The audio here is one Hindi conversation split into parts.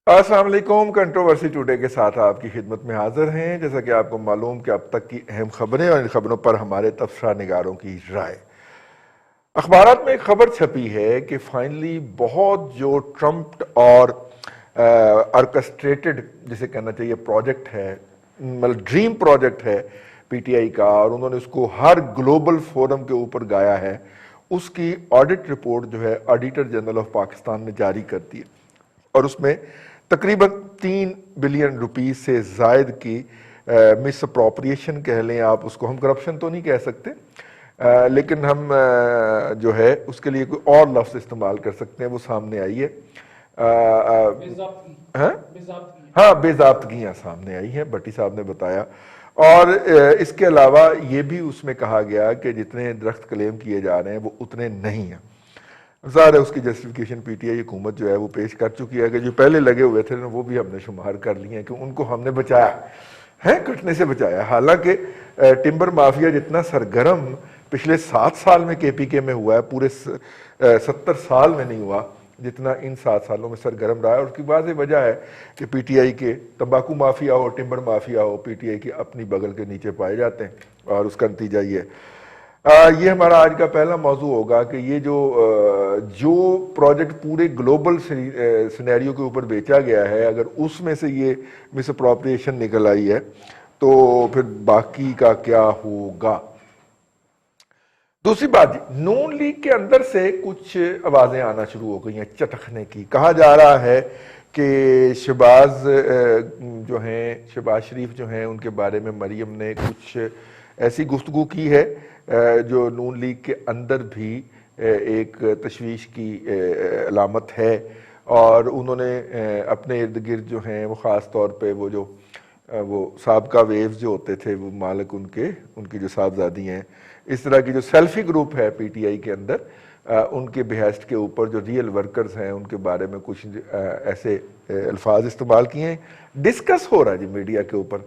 अस्सलाम वालेकुम। कंट्रोवर्सी टुडे के साथ आपकी खिदमत में हाजिर हैं। जैसा कि आपको मालूम कि अब तक की अहम खबरें और इन खबरों पर हमारे तबसरा निगारों की राय। अखबारात में एक खबर छपी है कि फाइनली बहुत जो ट्रम्प और ऑर्केस्ट्रेटेड जिसे कहना चाहिए प्रोजेक्ट है, मतलब ड्रीम प्रोजेक्ट है पीटीआई का, और उन्होंने उसको हर ग्लोबल फोरम के ऊपर गाया है, उसकी ऑडिट रिपोर्ट जो है ऑडिटर जनरल ऑफ पाकिस्तान ने जारी कर दी है। और उसमें तकरीबन 3 बिलियन रुपीस से जायद की मिस अप्रोप्रिएशन कह लें आप उसको, हम करप्शन तो नहीं कह सकते, लेकिन हम जो है उसके लिए कोई और लफ्ज इस्तेमाल कर सकते हैं, वो सामने आई है। हाँ हाँ, बेजाब्तगियाँ सामने आई हैं, भट्टी साहब ने बताया। और इसके अलावा ये भी उसमें कहा गया कि जितने दरख्त क्लेम किए जा रहे हैं वो उतने नहीं हैं। ज़ाहिर है उसकी जस्टिफिकेशन पीटीआई हुकूमत जो है वो पेश कर चुकी है कि जो पहले लगे हुए थे ना वो भी हमने शुमार कर लिए हैं कि उनको हमने बचाया है, कटने से बचाया। हालांकि टिम्बर माफिया जितना सरगर्म पिछले 7 साल में केपीके में हुआ है, पूरे 70 साल में नहीं हुआ जितना इन 7 सालों में सरगर्म रहा है। और उसकी वाज़ेह वजह है कि पीटीआई के तंबाकू माफिया हो, टिम्बर माफिया हो, पीटीआई की अपनी बगल के नीचे पाए जाते हैं। और उसका नतीजा ये ये हमारा आज का पहला मौजू होगा कि ये जो प्रोजेक्ट पूरे ग्लोबल सिनेरियो के ऊपर बेचा गया है, अगर उसमें से ये मिस अप्रोप्रिएशन निकल आई है तो फिर बाकी का क्या होगा। दूसरी बात, नून लीग के अंदर से कुछ आवाजें आना शुरू हो गई हैं चटकने की। कहा जा रहा है कि शहबाज जो हैं, शहबाज शरीफ जो हैं, उनके बारे में मरियम ने कुछ ऐसी गुफ्तगू की है जो नून लीग के अंदर भी एक तशवीश की अलामत है। और उन्होंने अपने इर्द गिर्द जो हैं वो ख़ास तौर पे वो साबका वेव्स जो होते थे, वो मालिक उनकी जो साहबजादी हैं, इस तरह की जो सेल्फी ग्रुप है पीटीआई के अंदर, उनके बेहस्त के ऊपर जो रियल वर्कर्स हैं उनके बारे में कुछ ऐसे अल्फाज इस्तेमाल किए हैं। डिस्कस हो रहा है जी मीडिया के ऊपर।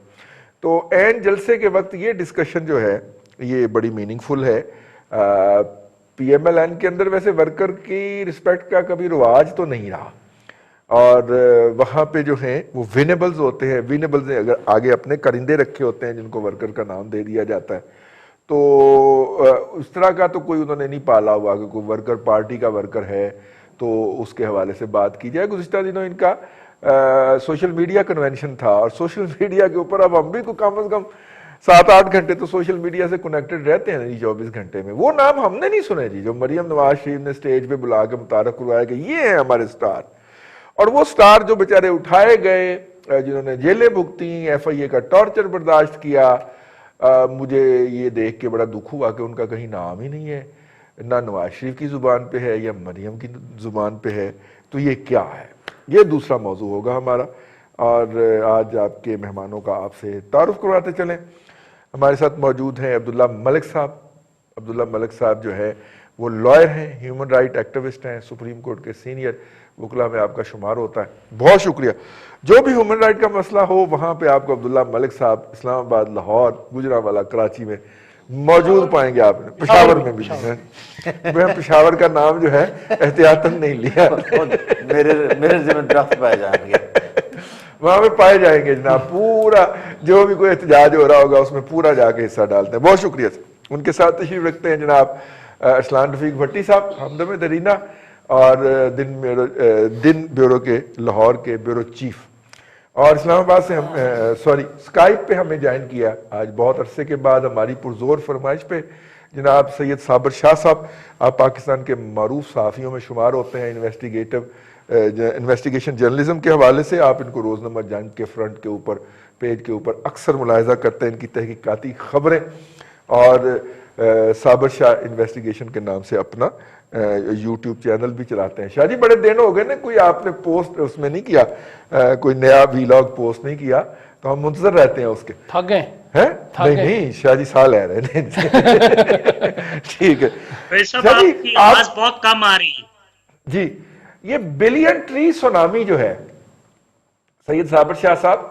तो एन जलसे के वक्त ये डिस्कशन जो है ये बड़ी मीनिंगफुल है। पीएमएलएन के अंदर वैसे वर्कर की रिस्पेक्ट का कभी रिवाज तो नहीं रहा, और वहाँ पे जो हैं वो विनेबल्स होते हैं। विनेबल्स ने अगर आगे अपने करिंदे रखे होते हैं जिनको वर्कर का नाम दे दिया जाता है, तो उस तरह का तो कोई उन्होंने नहीं पाला हुआ कि कोई वर्कर पार्टी का वर्कर है तो उसके हवाले से बात की जाए। गुज़िश्ता दिनों इनका सोशल मीडिया कन्वेंशन था, और सोशल मीडिया के ऊपर अब हम भी को कम से कम 7-8 घंटे तो सोशल मीडिया से कनेक्टेड रहते हैं जी 24 घंटे में। वो नाम हमने नहीं सुने जी जो मरियम नवाज शरीफ ने स्टेज पे बुला के मुतारफ करवाया कि ये हैं हमारे स्टार। और वो स्टार जो बेचारे उठाए गए, जिन्होंने जेलें भुगती, एफआईए का टॉर्चर बर्दाश्त किया, मुझे ये देख के बड़ा दुख हुआ कि उनका कहीं नाम ही नहीं है, ना नवाज शरीफ की जुबान पे है या मरियम की जुबान पे है। तो ये क्या है, ये दूसरा मौजू होगा हमारा। और आज आपके मेहमानों का आपसे तारुफ करवाते चलें। हमारे साथ मौजूद हैं अब्दुल्ला मलिक साहब। अब्दुल्ला मलिक साहब जो है वो लॉयर हैं, ह्यूमन राइट एक्टिविस्ट हैं, सुप्रीम कोर्ट के सीनियर वकला में आपका शुमार होता है। बहुत शुक्रिया। जो भी ह्यूमन राइट का मसला हो वहां पे आपको अब्दुल्ला मलिक साहब इस्लामाबाद, लाहौर, गुजरांवाला, कराची में मौजूद पाएंगे। आपने पेशावर में भी है, मैं पेशावर का नाम जो है एहतियातन नहीं लिया, मेरे जिम्मे ड्राफ्ट पाए जाएंगे, वहां पे पाए जाएंगे जनाब। पूरा जो भी कोई एहतजाज हो रहा होगा उसमें पूरा जाके हिस्सा डालते हैं। बहुत शुक्रिया सर। उनके साथ तशरीफ रखते हैं जनाब अरसलान रफीक भट्टी साहब, हमदम दरीना, और दिन ब्यूरो के लाहौर के ब्यूरो चीफ। और इस्लामाबाद से हम स्काइप पे हमें ज्वाइन किया आज बहुत अरसे के बाद हमारी पुरजोर फरमाइश पे जनाब सैयद साबर शाह साहब। आप पाकिस्तान के मारूफ सहाफ़ियों में शुमार होते हैं, इन्वेस्टिगेशन जर्नलिज्म के हवाले से। आप इनको रोजनामा जंग के फ्रंट के ऊपर, पेज के ऊपर अक्सर मुलाहिजा करते हैं इनकी तहकीकाती खबरें। और साबर शाह इन्वेस्टिगेशन के नाम से अपना यूट्यूब चैनल भी चलाते हैं। शाह जी बड़े दिन हो गए ना, कोई आपने पोस्ट उसमें नहीं किया, कोई नया वीलॉग पोस्ट नहीं किया, तो हम मुंतजर रहते हैं उसके। थक गए हैं? नहीं शाह जी साल है रहे ठीक है शाह जी, आवाज बहुत कम आ रही है जी। ये बिलियन ट्री सुनामी जो है सैयद साबर शाह साहब,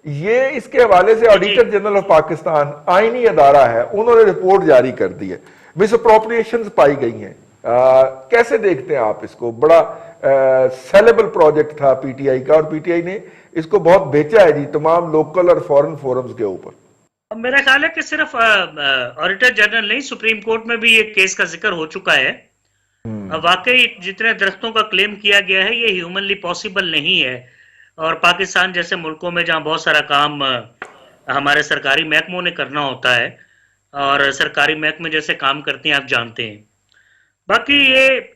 ये इसके हवाले से ऑडिटर जनरल ऑफ पाकिस्तान आईनी अदारा है, उन्होंने रिपोर्ट जारी कर दी है। मिस अप्रोप्रिएशंस पाई गई हैं, कैसे देखते हैं आप इसको? बड़ा सेलेबल प्रोजेक्ट था पीटीआई का, और पीटीआई ने इसको बहुत बेचा है जी तमाम लोकल और फॉरेन फोरम्स के ऊपर। अब मेरा ख्याल है कि सिर्फ ऑडिटर जनरल नहीं, सुप्रीम कोर्ट में भी एक केस का जिक्र हो चुका है। वाकई जितने दरख्तों का क्लेम किया गया है ये ह्यूमनली पॉसिबल नहीं है, और पाकिस्तान जैसे मुल्कों में जहां बहुत सारा काम हमारे सरकारी महकमों ने करना होता है, और सरकारी महकमे जैसे काम करते हैं आप जानते हैं। बाकी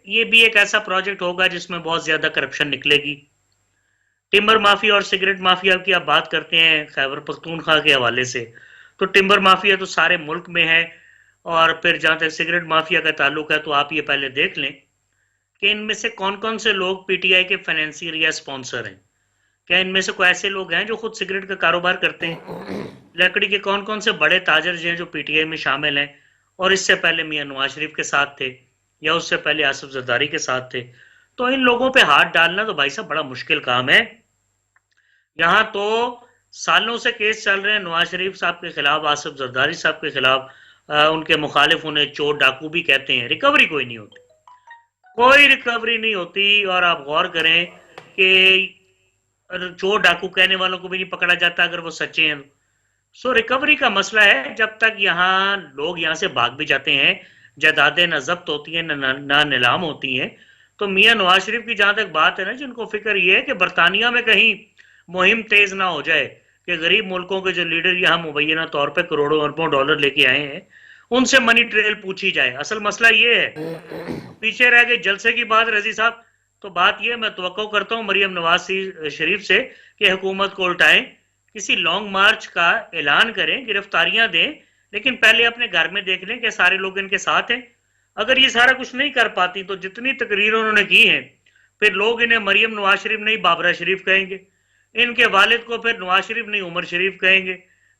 ये भी एक ऐसा प्रोजेक्ट होगा जिसमें बहुत ज्यादा करप्शन निकलेगी। टिम्बर माफिया और सिगरेट माफिया की आप बात करते हैं खैबर पख्तूनख्वा के हवाले से, तो टिम्बर माफिया तो सारे मुल्क में है, और फिर जहां तक सिगरेट माफिया का ताल्लुक है तो आप ये पहले देख लें कि इनमें से कौन कौन से लोग पीटीआई के फाइनेंसियर या स्पॉन्सर हैं। क्या इनमें से कोई ऐसे लोग हैं जो खुद सिगरेट का कारोबार करते हैं? लकड़ी के कौन कौन से बड़े ताजर हैं जो पीटीआई में शामिल हैं, और इससे पहले मियां नवाज शरीफ के साथ थे, या उससे पहले आसिफ जरदारी के साथ थे? तो इन लोगों पे हाथ डालना तो भाई साहब बड़ा मुश्किल काम है। यहाँ तो सालों से केस चल रहे हैं नवाज शरीफ साहब के खिलाफ, आसिफ जरदारी साहब के खिलाफ, उनके मुखालिफ उन्हें चोर डाकू भी कहते हैं, रिकवरी कोई नहीं होती, कोई रिकवरी नहीं होती। और आप गौर करें कि चोर डाकू कहने वालों को भी नहीं पकड़ा जाता अगर वो सच्चे हैं। सो रिकवरी का मसला है, जब तक यहाँ लोग यहाँ से भाग भी जाते हैं, जायदादें न जब्त होती हैं ना नीलाम होती हैं, तो मियां नवाज शरीफ की जहां तक बात है ना, जिनको फिक्र ये है कि बरतानिया में कहीं मुहिम तेज ना हो जाए कि गरीब मुल्कों के जो लीडर यहाँ मुबैना तौर पे करोड़ों अरबों डॉलर लेके आए हैं उनसे मनी ट्रेल पूछी जाए। असल मसला ये है, पीछे रह गए जलसे की बात रजी साहब। तो बात ये, मैं तवक्को करता हूँ मरियम नवाज शरीफ से कि हुकूमत को उल्टाएं, किसी लॉन्ग मार्च का ऐलान करें, गिरफ्तारियां दें, लेकिन पहले अपने घर में देख लें कि सारे लोग इनके साथ हैं। अगर ये सारा कुछ नहीं कर पाती तो जितनी तकरीर उन्होंने की हैं, फिर लोग इन्हें मरियम नवाज शरीफ नहीं बाबरा शरीफ कहेंगे, इनके वालिद को फिर नवाज शरीफ नहीं उमर शरीफ कहेंगे।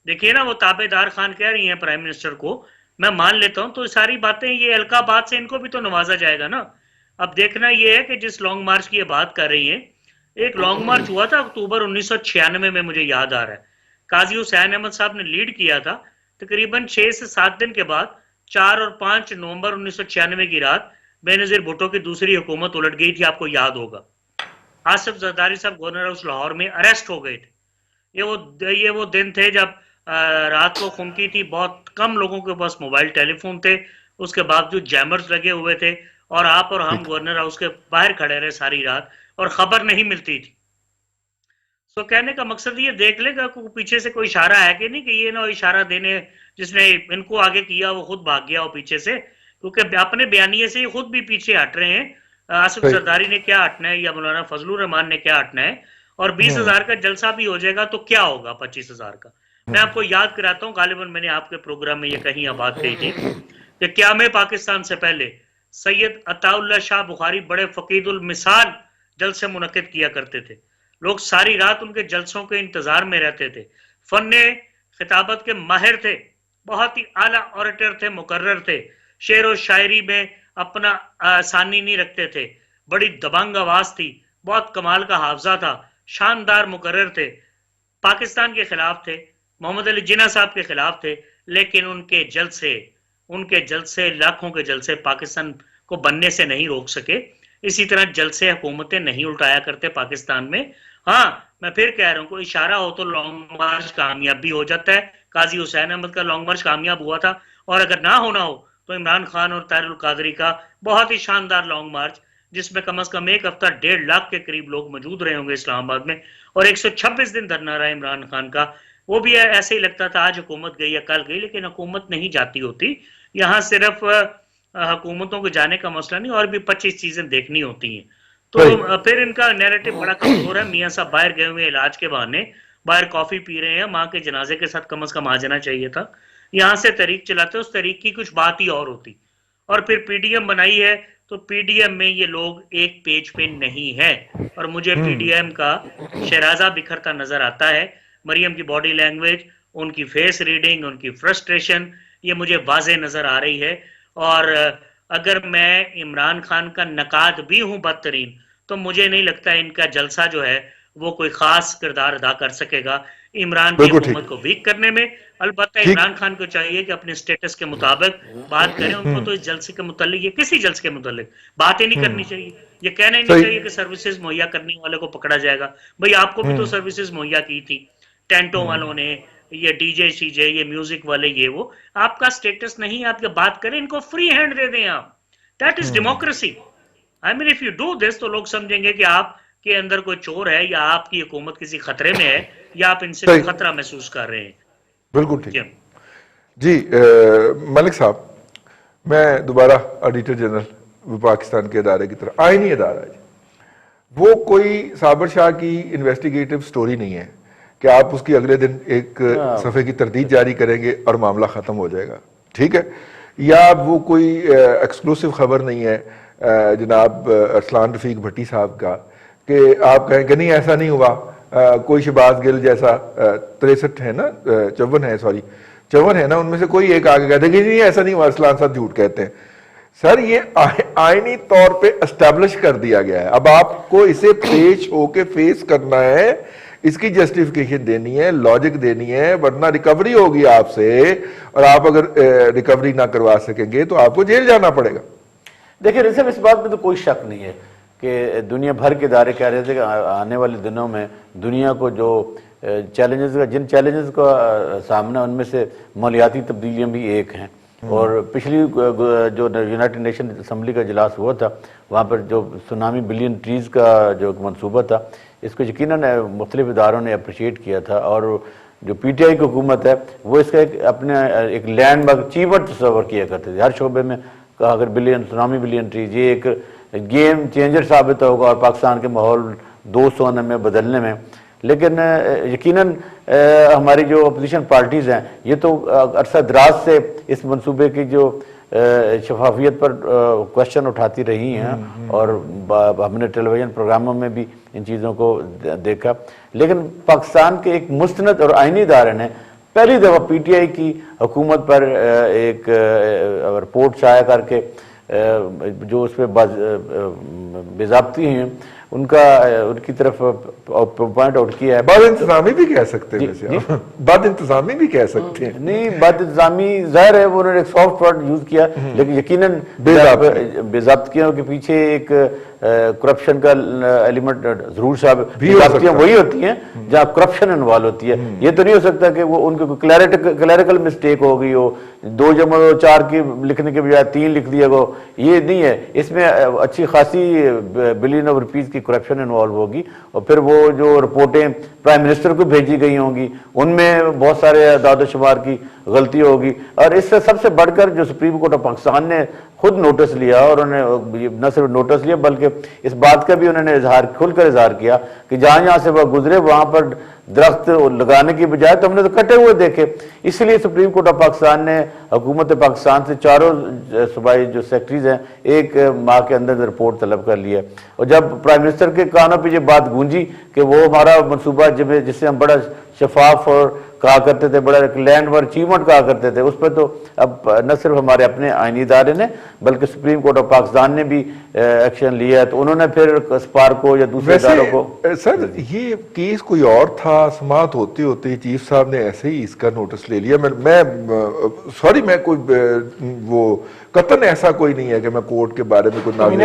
देखिए ना, वो ताबेदार खान कह रही हैं प्राइम मिनिस्टर को, मैं मान लेता हूं, तो सारी बातें ये हल्का बात से इनको भी तो नवाजा जाएगा ना। अब देखना ये है कि जिस लॉन्ग मार्च की ये बात कर रही है, एक लॉन्ग मार्च हुआ था अक्टूबर 1996 में, मुझे याद आ रहा है, काजी हुसैन अहमद साहब ने लीड किया था। तकरीबन 6 से 7 दिन के बाद 4 और 5 नवंबर 1996 की रात बेनजीर भुट्टो की दूसरी हुकूमत उलट गई थी, आपको याद होगा। आसिफ जरदारी साहब गवर्नर हाउस लाहौर में अरेस्ट हो गए थे। ये वो दिन थे जब रात को खुमकी थी, बहुत कम लोगों के पास मोबाइल टेलीफोन थे, उसके बावजूद जैमर्स लगे हुए थे, और आप और हम गवर्नर हाउस के बाहर खड़े रहे सारी रात, और खबर नहीं मिलती थी। तो कहने का मकसद ये देख लेगा पीछे से कोई इशारा है कि नहीं, कि ये ना इशारा देने जिसने इनको आगे किया वो खुद भाग गया हो पीछे से, क्योंकि अपने बयानिए से ही खुद भी पीछे हट रहे हैं। आसिफ जरदारी ने क्या हटना है, या मौलाना फजलुर रहमान ने क्या हटना है, और 20,000 का जलसा भी हो जाएगा तो क्या होगा 25,000 का। मैं आपको याद कराता हूँ, गालिबन मैंने आपके प्रोग्राम में ये कहीं बात कही थी कि क़याम पाकिस्तान से पहले सैयद अताउल्लाह शाह बुखारी बड़े फकीदुल मिसाल जलसे मुनक्किद किया करते थे। लोग सारी रात उनके जलसों के इंतजार में रहते थे। फन्ने खिताबत के माहिर थे, बहुत ही आला ऑरेटर थे, मुकर्रर थे, शेर और शायरी में अपना आसानी नहीं रखते थे, बड़ी दबंग आवाज थी, बहुत कमाल का हाफजा था, शानदार मुकर्रर थे, पाकिस्तान के खिलाफ थे, मोहम्मद अली जिन्ना साहब के खिलाफ थे, लेकिन उनके जलसे लाखों के जलसे पाकिस्तान को बनने से नहीं रोक सके। इसी तरह जलसे हुकूमतें नहीं उल्टाया करते पाकिस्तान में। हाँ, मैं फिर कह रहा हूँ, कोई इशारा हो तो लॉन्ग मार्च कामयाब भी हो जाता है। काजी हुसैन अहमद का लॉन्ग मार्च कामयाब हुआ था, और अगर ना होना हो तो इमरान खान और तारिक कादरी का बहुत ही शानदार लॉन्ग मार्च, जिसमें कम से कम एक हफ्ता 1.5 लाख के करीब लोग मौजूद रहे होंगे इस्लामाबाद में, और 126 दिन धरना रहा इमरान खान का। वो भी ऐसे ही लगता था आज हुकूमत गई या कल गई, लेकिन हुकूमत नहीं जाती होती। यहाँ सिर्फ हुकूमतों को जाने का मसला नहीं, और भी 25 चीजें देखनी होती हैं। तो फिर इनका नैरेटिव बड़ा कमजोर है। मियाँ साहब बाहर गए हुए इलाज के बहाने, बाहर कॉफी पी रहे हैं, माँ के जनाजे के साथ कम से कम आ जाना चाहिए था। यहाँ से तहरीक चलाते, उस तहरीक की कुछ बात ही और होती। और फिर पीडीएम बनाई है, तो पीडीएम में ये लोग एक पेज पे नहीं है, और मुझे पीडीएम का शराजा बिखरता नजर आता है। मरियम की बॉडी लैंग्वेज, उनकी फेस रीडिंग, उनकी फ्रस्ट्रेशन, ये मुझे वाज़ेह नजर आ रही है। और अगर मैं इमरान खान का नकाद भी हूं बदतरीन, तो मुझे नहीं लगता इनका जलसा जो है वो कोई खास किरदार अदा कर सकेगा इमरान की हुकूमत को वीक करने में। अलबत्ता इमरान खान को चाहिए कि अपने स्टेटस के मुताबिक बात करें। उनको तो इस जलसे के मुतालिक या किसी जलसे के मुतालिक बात ही नहीं करनी चाहिए। ये कहना ही नहीं चाहिए कि सर्विसेज मुहैया करने वाले को पकड़ा जाएगा। भाई आपको भी तो सर्विसेज मुहैया की थी टेंटों वालों ने, ये डीजे सीजे, ये म्यूजिक वाले, ये वो। आपका स्टेटस नहीं, आप ये बात करें, इनको फ्री हैंड दे दें आप। That is democracy. I mean if you do this तो लोग समझेंगे कि आपके अंदर कोई चोर है या आपकी हुकूमत किसी खतरे में है या आप इनसे कोई खतरा महसूस कर रहे हैं। बिल्कुल ठीक जी। मलिक साहब, मैं दोबारा ऑडिटर जनरल पाकिस्तान के अदारे की तरफ, आईनी अदारा है, वो कोई साबर शाह की इन्वेस्टिगेटिव स्टोरी नहीं है कि आप उसकी अगले दिन एक सफ़े की तरदीद जारी करेंगे और मामला ख़त्म हो जाएगा, ठीक है। या वो कोई एक्सक्लूसिव खबर नहीं है जनाब अरसलान रफीक भट्टी साहब का कि आप कहें कि नहीं ऐसा नहीं हुआ। कोई शहबाज गिल जैसा 63 है ना, 54 है ना, उनमें से कोई एक आगे कहते कि नहीं ऐसा नहीं हुआ, अरसलान साहब झूठ कहते हैं। सर ये आईनी तौर पे एस्टैब्लिश कर दिया गया है, अब आपको इसे पेश होके फेस करना है, इसकी जस्टिफिकेशन देनी है, लॉजिक देनी है, वरना रिकवरी होगी आपसे और आप अगर रिकवरी ना करवा सकेंगे तो आपको जेल जाना पड़ेगा। देखिए रिजर्व, इस बात में तो कोई शक नहीं है कि दुनिया भर के इदारे कह रहे थे कि आने वाले दिनों में दुनिया को जो जिन चैलेंजेस का सामना, उनमें से मालियाती तब्दीलियाँ भी एक हैं। और पिछली जो यूनाइटेड नेशन असम्बली का इजलास हुआ था, वहाँ पर जो सुनामी बिलियन ट्रीज़ का जो मंसूबा था, इसको यकीनन मुख्तलिफ इदारों ने अप्रिशिएट किया था। और जो PTI की हुकूमत है वो इसका एक लैंडमार्क अचीवमेंट तस्वर किया करते थे हर शोबे में। कहा अगर सुनामी बिलियन ट्रीज ये एक गेम चेंजर साबित होगा और पाकिस्तान के माहौल 200 आने में बदलने में। लेकिन यकीनन हमारी जो अपोजिशन पार्टीज़ हैं ये तो अरसा दराज से इस मंसूबे की जो शफाफियत पर क्वेश्चन उठाती रही हैं और हमने टेलीविज़न प्रोग्रामों में भी इन चीज़ों को देखा। लेकिन पाकिस्तान के एक मुस्तनद और आईनी इदारे ने पहली दफ़ा PTI की हुकूमत पर एक रिपोर्ट शाया करके जो उस पर बेज़ाब्ती हैं उनकी तरफ पॉइंट आउट किया है। बद इंतजामी भी कह सकते हैं वैसे आप, बद इंतजामी भी कह सकते हैं। नहीं, बद इंतजामी जाहिर है वो उन्होंने एक सॉफ्ट वर्ड यूज किया, लेकिन यकीनन बेज़ाब्तियों के पीछे एक करप्शन का एलिमेंट जरूर साहब, बेज़ाब्तियां वही होती हैं जहाँ करप्शन इन्वॉल्व होती है। ये तो नहीं हो सकता कि वो उनके क्लैरिकल मिस्टेक हो गई हो, 2 जमा 4 की लिखने के बजाय 3 लिख दिया गो, ये नहीं है। इसमें अच्छी खासी बिलियन ऑफ रुपीज की करप्शन इन्वॉल्व होगी। और फिर वो जो रिपोर्टें प्राइम मिनिस्टर को भेजी गई होंगी उनमें बहुत सारे अदाद शुमार की गलती होगी। और इससे सबसे बढ़कर जो सुप्रीम कोर्ट ऑफ पाकिस्तान ने खुद नोटिस लिया, और उन्होंने न सिर्फ नोटिस लिया बल्कि इस बात का भी उन्होंने खुलकर इजहार किया कि जहां जहां से वह गुजरे वहां पर दरख्त लगाने की बजाय तो हमने तो कटे हुए देखे। इसलिए सुप्रीम कोर्ट ऑफ पाकिस्तान ने हुकूमत पाकिस्तान से चारों सूबाई जो सेक्रेटरीज हैं 1 माह के अंदर रिपोर्ट तलब कर लिया। और जब प्राइम मिनिस्टर के कानों पर यह बात गूंजी कि वो हमारा मनसूबा जिससे हम बड़ा शफाफ और कहा करते थे, बड़ा लैंडमार्क अचीवमेंट कहा करते थे, उस पर तो अब न सिर्फ हमारे अपने आईनी इदारे ने बल्कि सुप्रीम कोर्ट ऑफ पाकिस्तान ने भी एक्शन लिया है। तो उन्होंने फिर स्पार्को या दूसरे इदारों को, सर ये केस कोई और था, समाअत होते होते चीफ साहब ने ऐसे ही इसका नोटिस ले लिया। मैं सॉरी, मैं कोई वो कतन ऐसा कोई नहीं है कि मैं कोर्ट के बारे में कोई नहीं,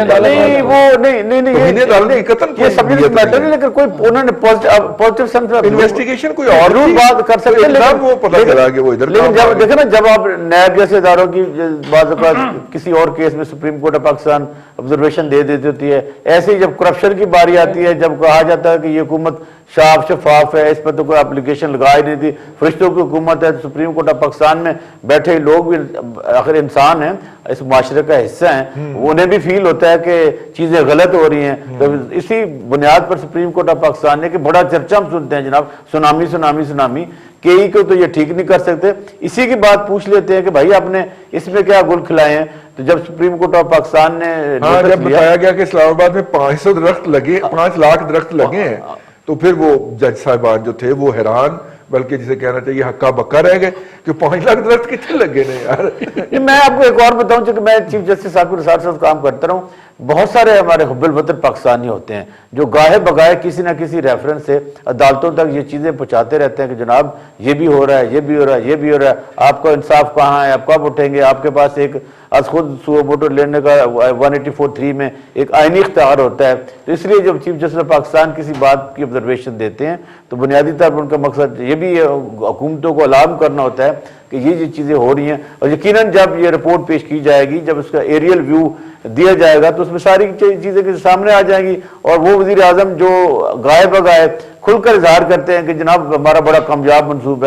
लेकिन कोई उन्होंने पॉजिटिव सेंस में इन्वेस्टिगेशन कोई और बात कर सकते हैं, वो पता चला कि वो इधर। लेकिन जब देखे ना, जब आप नैब जैसे इदारों की किसी और केस में Supreme Court of Pakistan observation दे देती होती है, ऐसे ही जब करप्शन की बारी आती है, जब कहा जाता है कि ये हुकूमत साफ शफाफ है, इस पर तो कोई एप्लीकेशन लगा ही नहीं थी, फरिश्तों की हुकूमत है, सुप्रीम कोर्ट ऑफ पाकिस्तान में बैठे लोग भी आखिर इंसान हैं, इस माशरे का हिस्सा हैं, उन्हें भी फील होता है कि चीजें गलत हो रही हैं। तो इसी बुनियाद पर सुप्रीम कोर्ट ऑफ पाकिस्तान ने कि बड़ा चर्चा हम सुनते हैं जनाब, सुनामी सुनामी सुनामी, कई को तो ये ठीक नहीं कर सकते। इसी की बात पूछ लेते हैं कि भाई आपने इसमें क्या गुल खिलाए हैं। तो जब सुप्रीम कोर्ट ऑफ पाकिस्तान ने जब बताया गया कि इस्लामाबाद में 500 दरख्त लगे, 5 लाख दरख्त लगे हैं, तो फिर वो जज साहिबान जो थे वो हैरान, बल्कि जिसे कहना चाहिए हक्का बक्का रह गए कि 5 लाख दरख्त कितने लगे ने यार। ये मैं आपको एक और बताऊं, चूंकि मैं चीफ जस्टिस साहब के साथ साथ काम करता रहा हूं, बहुत सारे हमारे हुब्बुल वतन पाकिस्तानी होते हैं जो गाहे बगाए किसी ना किसी रेफरेंस से अदालतों तक ये चीजें पहुंचाते रहते हैं कि जनाब ये भी हो रहा है, ये भी हो रहा है, ये भी हो रहा है, आपका इंसाफ कहाँ है, आप कब उठेंगे, आपके पास एक आज खुद सुओ मोटो लेने का 184(3) में एक आईनी इख्तियार होता है। तो इसलिए जब चीफ जस्टिस पाकिस्तान किसी बात की ऑब्जर्वेशन देते हैं तो बुनियादी तौर पर उनका मकसद ये भी हुकूमतों को अलार्म करना होता है कि ये चीज़ें हो रही हैं। और यकीनन जब ये रिपोर्ट पेश की जाएगी, जब उसका एरियल व्यू दिया जाएगा तो उसमें सारी चीज़ें के सामने आ जाएंगी। और वो वज़ीर आज़म जो गाए बगाए खुलकर इजहार करते हैं कि जनाब हमारा बड़ा कामयाब मनसूब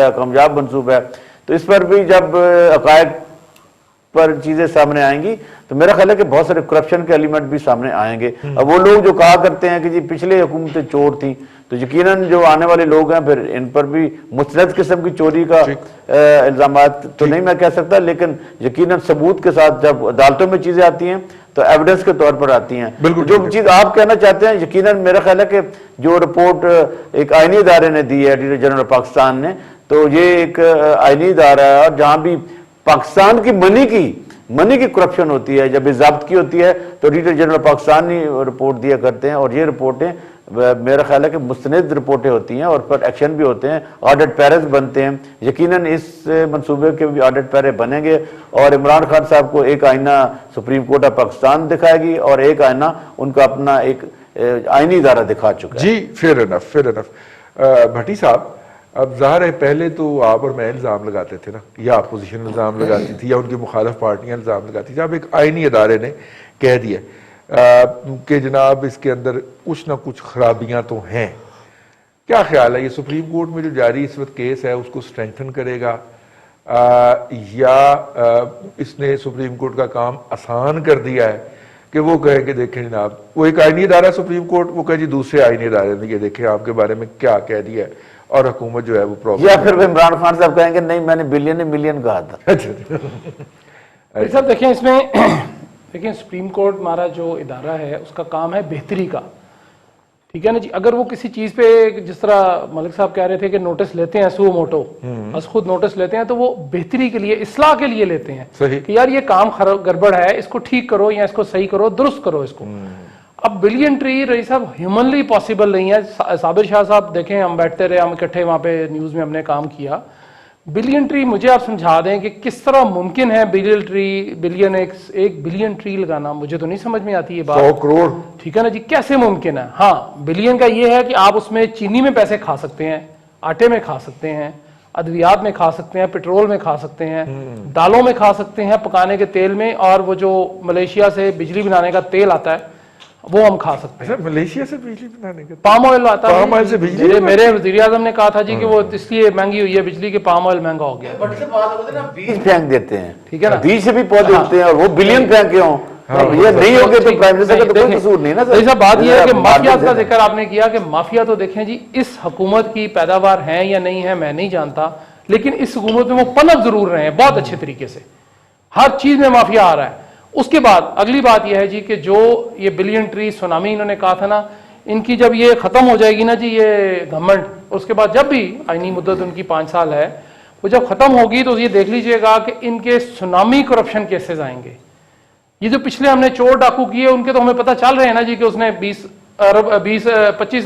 है, तो इस पर भी जब हक़ाइक़ पर चीजें सामने आएंगी तो मेरा ख्याल है कि बहुत सारे करप्शन के एलिमेंट भी सामने आएंगे। अब वो लोग जो कहा करते हैं कि जी पिछले हुकूमतें चोर थी, तो यकीनन जो आने वाले लोग हैं फिर इन पर भी मुस्तनद किस्म की चोरी का इल्जामात तो नहीं मैं कह सकता, लेकिन यकीनन सबूत के साथ जब अदालतों में चीजें आती हैं तो एविडेंस के तौर पर आती हैं। जो चीज आप कहना चाहते हैं, यकीनन मेरा ख्याल है कि जो रिपोर्ट एक आईनी इदारे ने दी है, एडिटर जनरल पाकिस्तान ने, तो ये एक आईनी इदारा है और जहां भी पाकिस्तान की मनी की करप्शन होती है, जब ज़ब्त की होती है तो एडिटर जनरल पाकिस्तान ही रिपोर्ट दिया करते हैं। और ये रिपोर्टें मेरा ख्याल है कि मुस्तनद रिपोर्टें होती हैं और पर एक्शन भी होते हैं, ऑडिट पैरेज बनते हैं। यकीनन इस मंसूबे के भी ऑडिट पैरे बनेंगे और इमरान खान साहब को एक आईना सुप्रीम कोर्ट ऑफ पाकिस्तान दिखाएगी और एक आईना उनका अपना एक आईनी इदारा दिखा चुका है। जी, फेयर इनफ। भट्टी साहब, अब ज़ाहिर है पहले तो आप और मैं इल्ज़ाम लगाते थे ना, या अपोजिशन इल्ज़ाम लगाती थी या उनकी मुखालिफ पार्टियां इल्ज़ाम लगाती थी। अब एक आईनी अदारे ने कह दिया कि जनाब इसके अंदर कुछ ना कुछ खराबियां तो हैं, क्या ख्याल है ये सुप्रीम कोर्ट में जो जारी इस वक्त केस है उसको स्ट्रेंथन करेगा या इसने सुप्रीम कोर्ट का काम आसान कर दिया है कि वो कहे कि देखें जनाब, वो एक आईनी अदारा सुप्रीम कोर्ट, वो कहे जी दूसरे आईनी अदारे ने ये देखें आपके बारे में क्या कह दिया है और हुकूमत जो है वो प्रॉब्लम, या फिर इमरान खान साहब कहेंगे नहीं मैंने बिलियन ने मिलियन कहा था। सब देखें इसमें देखिए सुप्रीम कोर्ट हमारा जो इदारा है उसका काम है बेहतरी का, ठीक है ना जी। अगर वो किसी चीज पे जिस तरह मलिक साहब कह रहे थे कि नोटिस लेते हैं सुओ मोटो, बस खुद नोटिस लेते हैं, तो वो बेहतरी के लिए, इस्लाह के लिए लेते हैं कि यार ये काम गड़बड़ है, इसको ठीक करो या इसको सही करो, दुरुस्त करो इसको। अब बिलियन ट्री रही साहब ह्यूमनली पॉसिबल नहीं है। साबिर शाह साहब देखें, हम बैठते रहे, हम इकट्ठे वहां पे न्यूज में हमने काम किया। बिलियन ट्री मुझे आप समझा दें कि किस तरह मुमकिन है एक बिलियन ट्री लगाना, मुझे तो नहीं समझ में आती ये बात। 100 करोड़, ठीक है ना जी, कैसे मुमकिन है? हाँ, बिलियन का ये है कि आप उसमें चीनी में पैसे खा सकते हैं, आटे में खा सकते हैं, अद्वियात में खा सकते हैं, पेट्रोल में खा सकते हैं, दालों में खा सकते हैं, पकाने के तेल में, और वो जो मलेशिया से बिजली बनाने का तेल आता है वो हम खा सकते हैं। मलेशिया से बिजली बनाने का पाम ऑयल आता है, पाम ऑयल से बिजली, मेरे वज़ीर आज़म ने कहा था जी कि वो इसलिए महंगी हुई है बिजली के, पाम ऑयल महंगा हो गया। बीज फेंक देते हैं, ठीक है ना, बीज से भी पौधे होते हैं और वो बिलियन फेंके हों, ये नहीं होंगे तो प्राइम मिनिस्टर का तो कोई कसूर नहीं ना सर। ऐसा बात यह है कि माफिया का जिक्र आपने किया कि माफिया तो देखें जी इस हुकूमत की पैदावार है या नहीं है मैं नहीं जानता, लेकिन इस हुकूमत में वो पनप जरूर रहे हैं बहुत अच्छे तरीके से, हर चीज में माफिया आ रहा है। उसके बाद अगली बात यह है जी कि जो ये बिलियन ट्री सुनामी इन्होंने कहा था ना, इनकी जब ये खत्म हो जाएगी ना जी ये घमंड, उसके बाद जब भी आईनी मुद्दत उनकी 5 साल है, वो जब खत्म होगी तो ये देख लीजिएगा कि इनके सुनामी करप्शन केसेस आएंगे। ये जो पिछले हमने चोर डाकू किए उनके तो हमें पता चल रहे हैं ना जी कि उसने 25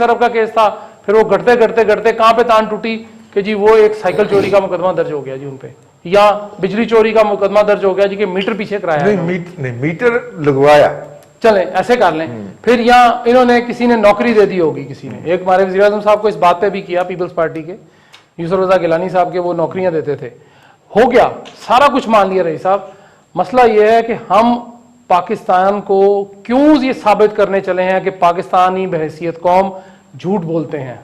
अरब का केस था, फिर वो घटते घटते घटते कहां पे तान टूटी कि जी वो एक साइकिल चोरी का मुकदमा दर्ज हो गया जी उनपे, या बिजली चोरी का मुकदमा दर्ज हो गया जी कि मीटर पीछे कराया, नहीं मीटर लगवाया, चले ऐसे कर लें। फिर यहाँ इन्होंने किसी ने नौकरी दे दी होगी, किसी ने, एक हमारे वज़ीर आज़म साहब को इस बात पे भी किया, पीपल्स पार्टी के यूसुफ रज़ा गिलानी साहब के, वो नौकरियां देते थे, हो गया सारा कुछ मान लिया रही साहब। मसला यह है कि हम पाकिस्तान को क्यों ये साबित करने चले हैं कि पाकिस्तानी बहैसियत कौम झूठ बोलते हैं,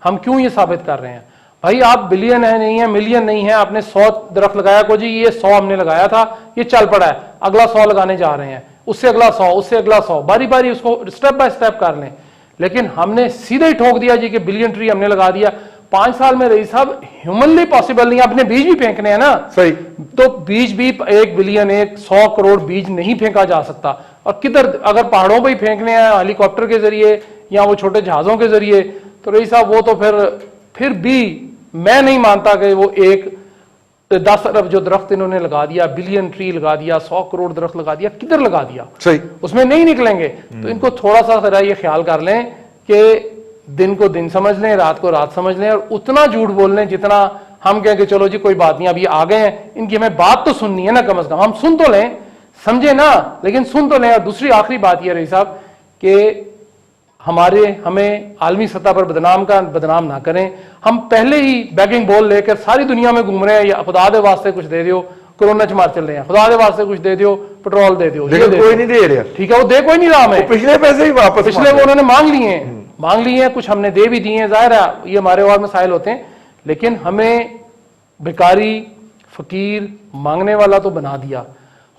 हम क्यों ये साबित कर रहे हैं? भाई आप बिलियन है नहीं है, मिलियन नहीं है, आपने 100 दरख्त लगाया को जी ये 100 हमने लगाया था, ये चल पड़ा है, अगला 100 लगाने जा रहे हैं, उससे अगला 100, उससे अगला 100, बारी बारी उसको स्टेप बाय स्टेप कर लें। लेकिन हमने सीधे ही ठोक दिया जी कि बिलियन ट्री हमने लगा दिया 5 साल में। रही साहब ह्यूमनली पॉसिबल नहीं, अपने बीज भी फेंकने हैं ना, सही, तो बीज भी 1 बिलियन 100 करोड़ बीज नहीं फेंका जा सकता। और किधर अगर पहाड़ों पर ही फेंकने हैं हेलीकॉप्टर के जरिए या वो छोटे जहाजों के जरिए, तो रही साहब वो तो फिर भी मैं नहीं मानता कि वो एक 10 अरब जो दरख्त इन्होंने लगा दिया, बिलियन ट्री लगा दिया, 100 करोड़ दरख्त लगा दिया, किधर लगा दिया? सही, उसमें नहीं निकलेंगे। तो इनको थोड़ा सा जरा ये ख्याल कर लें कि दिन को दिन समझ लें, रात को रात समझ लें, और उतना झूठ बोल लें जितना हम कहें कि चलो जी कोई बात नहीं, अभी आ गए हैं, इनकी हमें बात तो सुननी है ना, कम से कम हम सुन तो लें, समझे ना, लेकिन सुन तो लें। और दूसरी आखिरी बात यह रही साहब कि हमें आलमी सतह पर बदनाम ना करें। हम पहले ही बैगिंग बॉल लेकर सारी दुनिया में घूम रहे हैं, या खुदा दे वास्ते कुछ दे दियो, कोरोना च मार चल रहे हैं, खुदा दे वास्ते कुछ दे दियो, पेट्रोल दे दियो, लेकिन कोई नहीं दे रहा। ठीक है, वो दे कोई नहीं रहा हमें, पिछले पैसे ही वापस, पिछले वो उन्होंने मांग लिए हैं, कुछ हमने दे भी दिए हैं, जाहिर है ये हमारे और मसाइल होते हैं, लेकिन हमें भिखारी फकीर मांगने वाला तो बना दिया।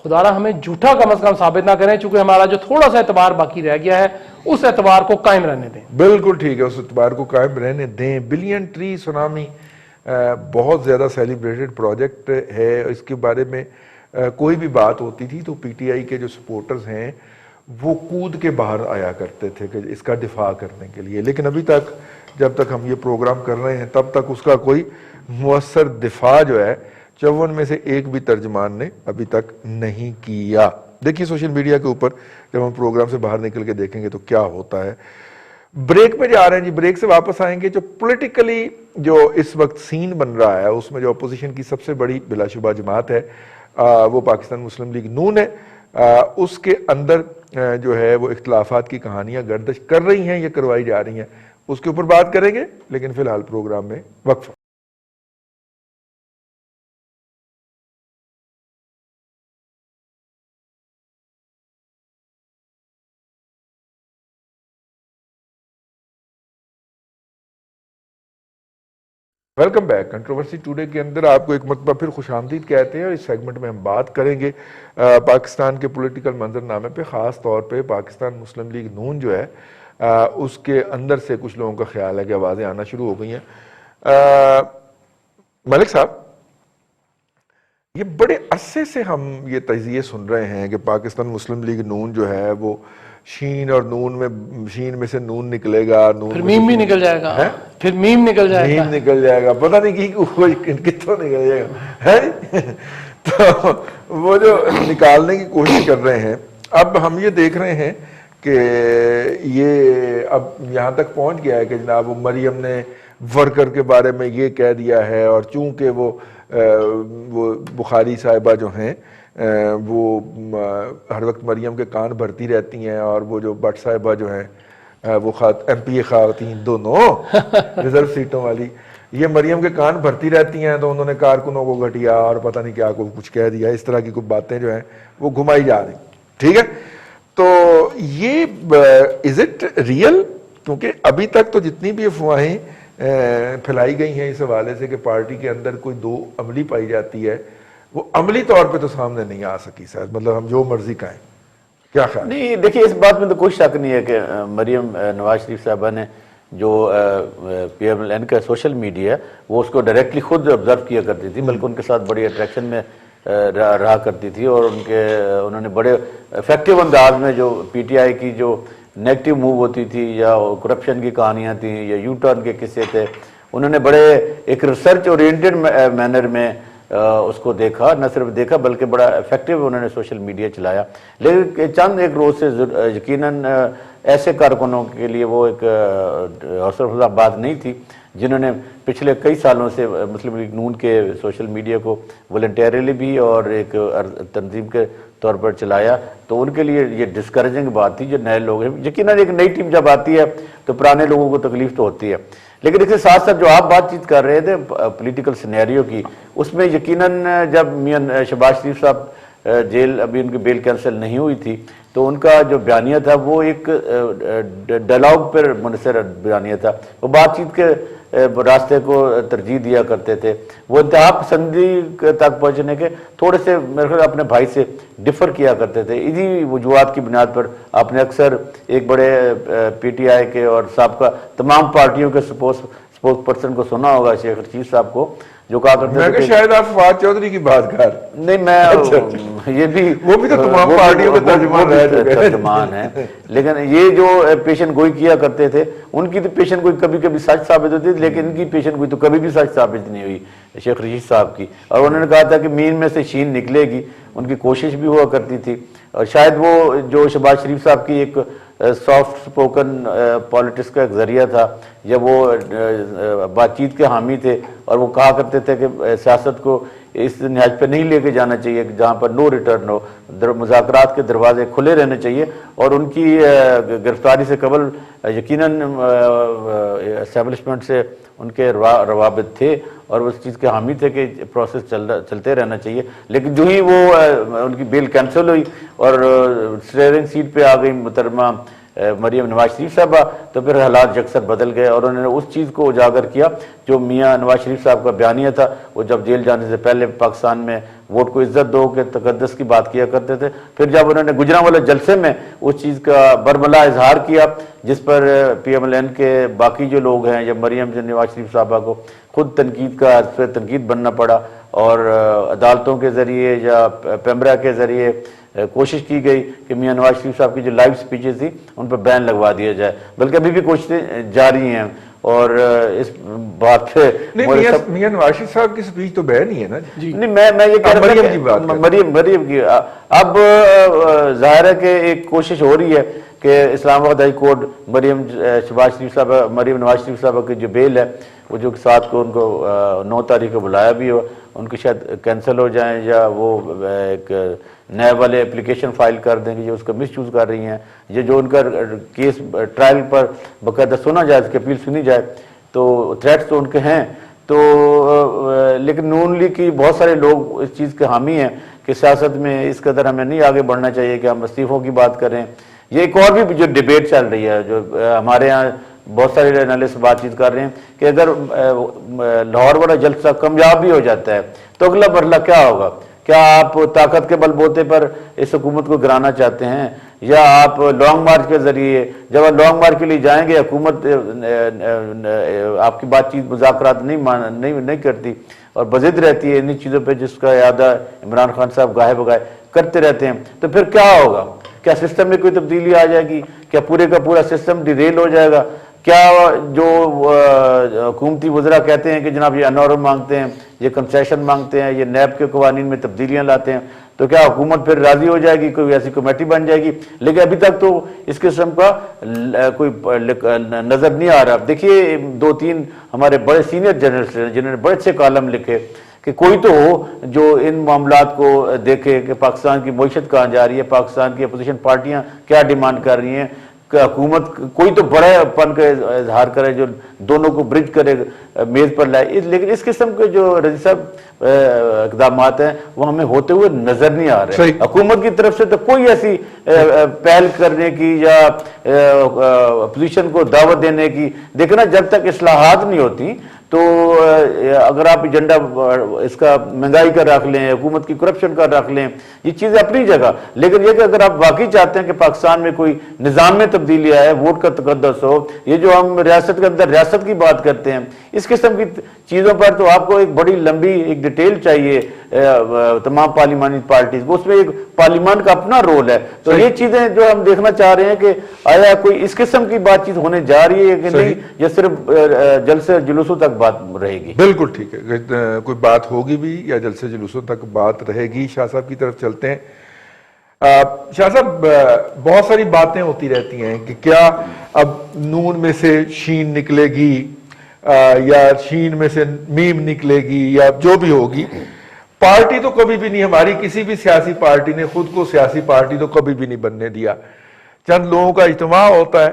खुदारा हमें झूठा कम से कम साबित ना करें, चूंकि हमारा जो थोड़ा सा एतबार बाकी रह गया है उस एतबार को कायम रहने दें। बिल्कुल ठीक है, उस एतबार को कायम रहने दें। बिलियन ट्री सुनामी बहुत ज्यादा सेलिब्रेटेड प्रोजेक्ट है, इसके बारे में कोई भी बात होती थी तो पीटीआई के जो सपोर्टर्स हैं वो कूद के बाहर आया करते थे कि इसका दिफा करने के लिए, लेकिन अभी तक जब तक हम ये प्रोग्राम कर रहे हैं तब तक उसका कोई मुअस्सर दिफा जो है 54 में से एक भी तर्जमान ने अभी तक नहीं किया। देखिए सोशल मीडिया के ऊपर जब हम प्रोग्राम से बाहर निकल के देखेंगे तो क्या होता है। ब्रेक में जा रहे हैं जी, ब्रेक से वापस आएंगे। जो पॉलिटिकली जो इस वक्त सीन बन रहा है उसमें जो अपोजिशन की सबसे बड़ी बिलाशुबा जमात है वो पाकिस्तान मुस्लिम लीग नून है। उसके अंदर जो है वो इख्तलाफात की कहानियां गर्दिश कर रही हैं, ये करवाई जा रही हैं, उसके ऊपर बात करेंगे, लेकिन फिलहाल प्रोग्राम में वक्फा। Welcome back. कंट्रोवर्सी टुडे के अंदर आपको एक मरतबा फिर खुशामदीद कहते हैं, और इस सेगमेंट में हम बात करेंगे पाकिस्तान के पॉलिटिकल मंजरनामे पे, ख़ास तौर पे पाकिस्तान मुस्लिम लीग नून जो है उसके अंदर से कुछ लोगों का ख्याल है कि आवाज़ें आना शुरू हो गई हैं। मलिक साहब, ये बड़े अरसे से हम ये तजिए सुन रहे हैं कि पाकिस्तान मुस्लिम लीग नून जो है वो शीन और नून में, शीन में से नून निकलेगा, नून फिर मीम भी निकल जाएगा, फिर मीम निकल जाएगा, मीम निकल जाएगा, पता नहीं कि कितों निकल जाएगा, है तो वो जो निकालने की कोशिश कर रहे हैं। अब हम ये देख रहे हैं कि ये अब यहाँ तक पहुँच गया है कि जनाब वो मरियम ने वर्कर के बारे में ये कह दिया है, और चूंकि वो बुखारी साहिबा जो हैं वो हर वक्त मरियम के कान भरती रहती हैं, और वो जो भट्ट साहिबा जो हैं वो MP खातीन दोनों रिजर्व सीटों वाली, ये मरियम के कान भरती रहती हैं, तो उन्होंने कारकुनों को घटिया और पता नहीं क्या कुछ कह दिया, इस तरह की कुछ बातें जो हैं वो घुमाई जा रही। ठीक है, तो ये इज इट रियल? क्योंकि अभी तक तो जितनी भी अफवाहें फैलाई गई हैं इस हवाले से कि पार्टी के अंदर कोई दो अमली पाई जाती है, वो अमली तौर पे तो सामने नहीं आ सकी शायद, मतलब हम जो मर्जी कहें। क्या ख्याल? नहीं, देखिए इस बात में तो कोई शक नहीं है कि मरियम नवाज शरीफ साहबा ने जो PMLN का सोशल मीडिया है वो उसको डायरेक्टली खुद ऑब्जर्व किया करती थी, बल्कि उनके साथ बड़ी अट्रैक्शन में रहा करती थी, और उन्होंने बड़े इफेक्टिव अंदाज में जो PTI की जो नेगेटिव मूव होती थी या करप्शन की कहानियाँ थी या यू टर्न के किस्से थे, उन्होंने बड़े एक रिसर्च ओरिएंटेड मैनर में उसको देखा, न सिर्फ देखा बल्कि बड़ा इफेक्टिव उन्होंने सोशल मीडिया चलाया। लेकिन चंद एक रोज से यकीनन ऐसे कारकुनों के लिए वो एक हौसला बात नहीं थी जिन्होंने पिछले कई सालों से मुस्लिम लीग नून के सोशल मीडिया को वॉलंटियरली भी और एक तंजीम के तौर पर चलाया, तो उनके लिए ये डिस्करेजिंग बात थी। जो नए लोग हैं, यकीनन एक नई टीम जब आती है तो पुराने लोगों को तकलीफ तो होती है, लेकिन इसके साथ साथ जो आप बातचीत कर रहे थे पॉलिटिकल सिनेरियो की, उसमें यकीनन जब मियां शहबाज शरीफ साहब जेल, अभी उनकी बेल कैंसिल नहीं हुई थी, तो उनका जो बयानिया था वो एक डायलॉग पर मुनसर बयानिया था। वो बातचीत के रास्ते को तरजीह दिया करते थे, वो इंतहा पसंदी तक पहुंचने के थोड़े से मेरे ख्याल अपने भाई से डिफर किया करते थे। इन्हीं वजूहात की बुनियाद पर आपने अक्सर एक बड़े PTI के और साबका तमाम पार्टियों के स्पोक्स पर्सन को सुना होगा, शेख रशीद साहब को, जो कहा करते मैं थे शायद आप फवाद चौधरी की बात कर। नहीं, मैं ये भी वो भी तो तमाम पार्टियों के तर्जुमान है, लेकिन ये जो पेशन गोई किया करते थे, उनकी तो पेशन गोई कभी कभी सच साबित होती थी, लेकिन इनकी पेशन गोई तो कभी भी सच साबित नहीं हुई शेख रशीद साहब की। और उन्होंने कहा था कि मीन में से शीन निकलेगी, उनकी कोशिश भी हुआ करती थी। और शायद वो जो शहबाज शरीफ साहब की एक सॉफ्ट स्पोकन पॉलिटिक्स का एक जरिया था, जब वो बातचीत के हामी थे और वो कहा करते थे कि सियासत को इस नहज पे नहीं लेके जाना चाहिए जहाँ पर नो रिटर्न हो, मुज़ाकरात के दरवाजे खुले रहने चाहिए। और उनकी गिरफ्तारी से कबल यकीनन एस्टेब्लिशमेंट से उनके रवाबित थे और उस चीज़ के हामी थे कि प्रोसेस चलते रहना चाहिए। लेकिन जो ही वो उनकी बेल कैंसिल हुई और स्टीयरिंग सीट पे आ गई मुहतरमा मरियम नवाज शरीफ साहबा, तो फिर हालात यकसर बदल गए और उन्होंने उस चीज़ को उजागर किया जो मियाँ नवाज शरीफ साहब का बयानिया था। वो जब जेल जाने से पहले पाकिस्तान में वोट को इज्जत दो के तकद्दस की बात किया करते थे। फिर जब उन्होंने गुजरांवाला जलसे में उस चीज़ का बरमला इजहार किया, जिस पर PMLN के बाकी जो लोग हैं, जब मरियम नवाज शरीफ साहबा को खुद तनकीद बनना पड़ा और अदालतों के ज़रिए या पैमरा के ज़रिए कोशिश की गई कि मियाँ नवाज शरीफ साहब की जो लाइव स्पीचेस थी उन पर बैन लगवा दिया जाए, बल्कि अभी भी कोशिशें जारी हैं। और इस बात पे मियाँ नवाज शरीफ साहब की स्पीच तो बैन ही है ना जी। नहीं, मैं ये कह रहा था मरियम की अब जाहिर है कि एक कोशिश हो रही है कि इस्लामाबाद हाई कोर्ट मरियम नवाज शरीफ साहब की जो बेल है वो जो 7 को उनको 9 तारीख को बुलाया भी हो, उनकी शायद कैंसिल हो जाए या वो एक नए वाले एप्लीकेशन फाइल कर दें कि जो उसका मिस यूज़ कर रही हैं, ये जो उनका केस ट्रायल पर बाकायदा सुना जाए, उसकी अपील सुनी जाए, तो थ्रेट्स तो उनके हैं। तो लेकिन नून लीग की बहुत सारे लोग इस चीज़ के हामी हैं कि सियासत में इस कदर हमें नहीं आगे बढ़ना चाहिए कि हम इस्तीफ़ों की बात करें। ये एक और भी जो डिबेट चल रही है, जो हमारे यहाँ बहुत सारे एनालिस्ट बातचीत कर रहे हैं कि अगर लाहौर वाला जलसा कामयाब भी हो जाता है तो अगला मरला क्या होगा? क्या आप ताकत के बलबूते पर इस हुकूमत को गिराना चाहते हैं या आप लॉन्ग मार्च के जरिए, जब आप लॉन्ग मार्च के लिए जाएंगे हुकूमत आपकी बातचीत मुज़ाकरात नहीं करती और बज़िद रहती है इन्हीं चीज़ों पे जिसका यादा इमरान खान साहब गाहे बगाए करते रहते हैं, तो फिर क्या होगा? क्या सिस्टम में कोई तब्दीली आ जाएगी? क्या पूरे का पूरा सिस्टम डिरेल हो जाएगा? क्या जो हुकूमती वज़रा कहते हैं कि जनाब ये अनौर मांगते हैं, ये कंसेशन मांगते हैं, ये नैब के कवानीन में तब्दीलियाँ लाते हैं, तो क्या हुकूमत फिर राज़ी हो जाएगी, कोई ऐसी कमेटी बन जाएगी? लेकिन अभी तक तो इस किस्म का कोई नज़र नहीं आ रहा। देखिए 2-3 हमारे बड़े सीनियर जर्नलिस्ट हैं जिन्होंने बड़े अच्छे कॉलम लिखे कि कोई तो हो जो इन मामलात को देखे कि पाकिस्तान की मईशत कहाँ जा रही है, पाकिस्तान की अपोजिशन पार्टियाँ क्या डिमांड कर रही हैं, हुकूमत कोई तो बड़ेपन का इजहार करे जो दोनों को ब्रिज करे, मेज पर लाए। लेकिन इस किस्म के जो रजी साहब इकदाम हैं वो हमें होते हुए नजर नहीं आ रहे। हुकूमत की तरफ से तो कोई ऐसी पहल करने की या अपोजिशन को दावत देने की, देखना जब तक इस्लाहात नहीं होती तो अगर आप एजेंडा इसका महंगाई का रख लें, हुकूमत की करप्शन का रख लें, ये चीज़ें अपनी जगह, लेकिन ये कि अगर आप वाकई चाहते हैं कि पाकिस्तान में कोई निज़ाम में तब्दीली आए, वोट का तकद्दस हो, ये जो हम रियासत के अंदर रियासत की बात करते हैं, इस किस्म की चीज़ों पर तो आपको एक बड़ी लंबी एक डिटेल चाहिए तमाम पार्लिमानी पार्टीज को, उसमें एक पार्लियामेंट का अपना रोल है। तो ये चीज़ें जो हम देखना चाह रहे हैं कि आया कोई इस किस्म की बातचीत होने जा रही है कि नहीं, या सिर्फ जलसे जुलूसों तक बात रहेगी? बिल्कुल ठीक है, कोई बात होगी भी या जलसे जुलूसों तक बात रहेगी। शाह साहब की तरफ चलते हैं। शाह साहब, बहुत सारी बातें होती रहती हैं कि क्या अब नून में से शीन निकलेगी या शीन में से मीम निकलेगी या जो भी होगी, पार्टी तो कभी भी नहीं, हमारी किसी भी सियासी पार्टी ने खुद को सियासी पार्टी तो कभी भी नहीं बनने दिया। चंद लोगों का इज्तिमा होता है,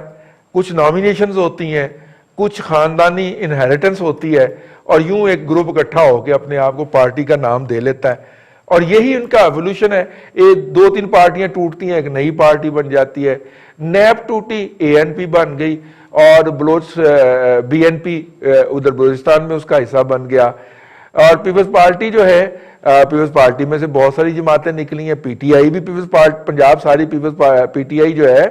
कुछ नॉमिनेशंस होती हैं, कुछ खानदानी इनहेरिटेंस होती है और यूं एक ग्रुप इकट्ठा होकर अपने आप को पार्टी का नाम दे लेता है और यही उनका एवोल्यूशन है। 2-3 पार्टियां टूटती हैं, एक नई पार्टी बन जाती है। नैब टूटी, ANP बन गई और बलोच BNP उधर बलूचिस्तान में उसका हिस्सा बन गया। और पीपल्स पार्टी जो है, पीपल्स पार्टी में से बहुत सारी जमातें निकली हैं। PTI भी पीपल्स पार्टी, पंजाब सारी पीपल्स PTI जो है,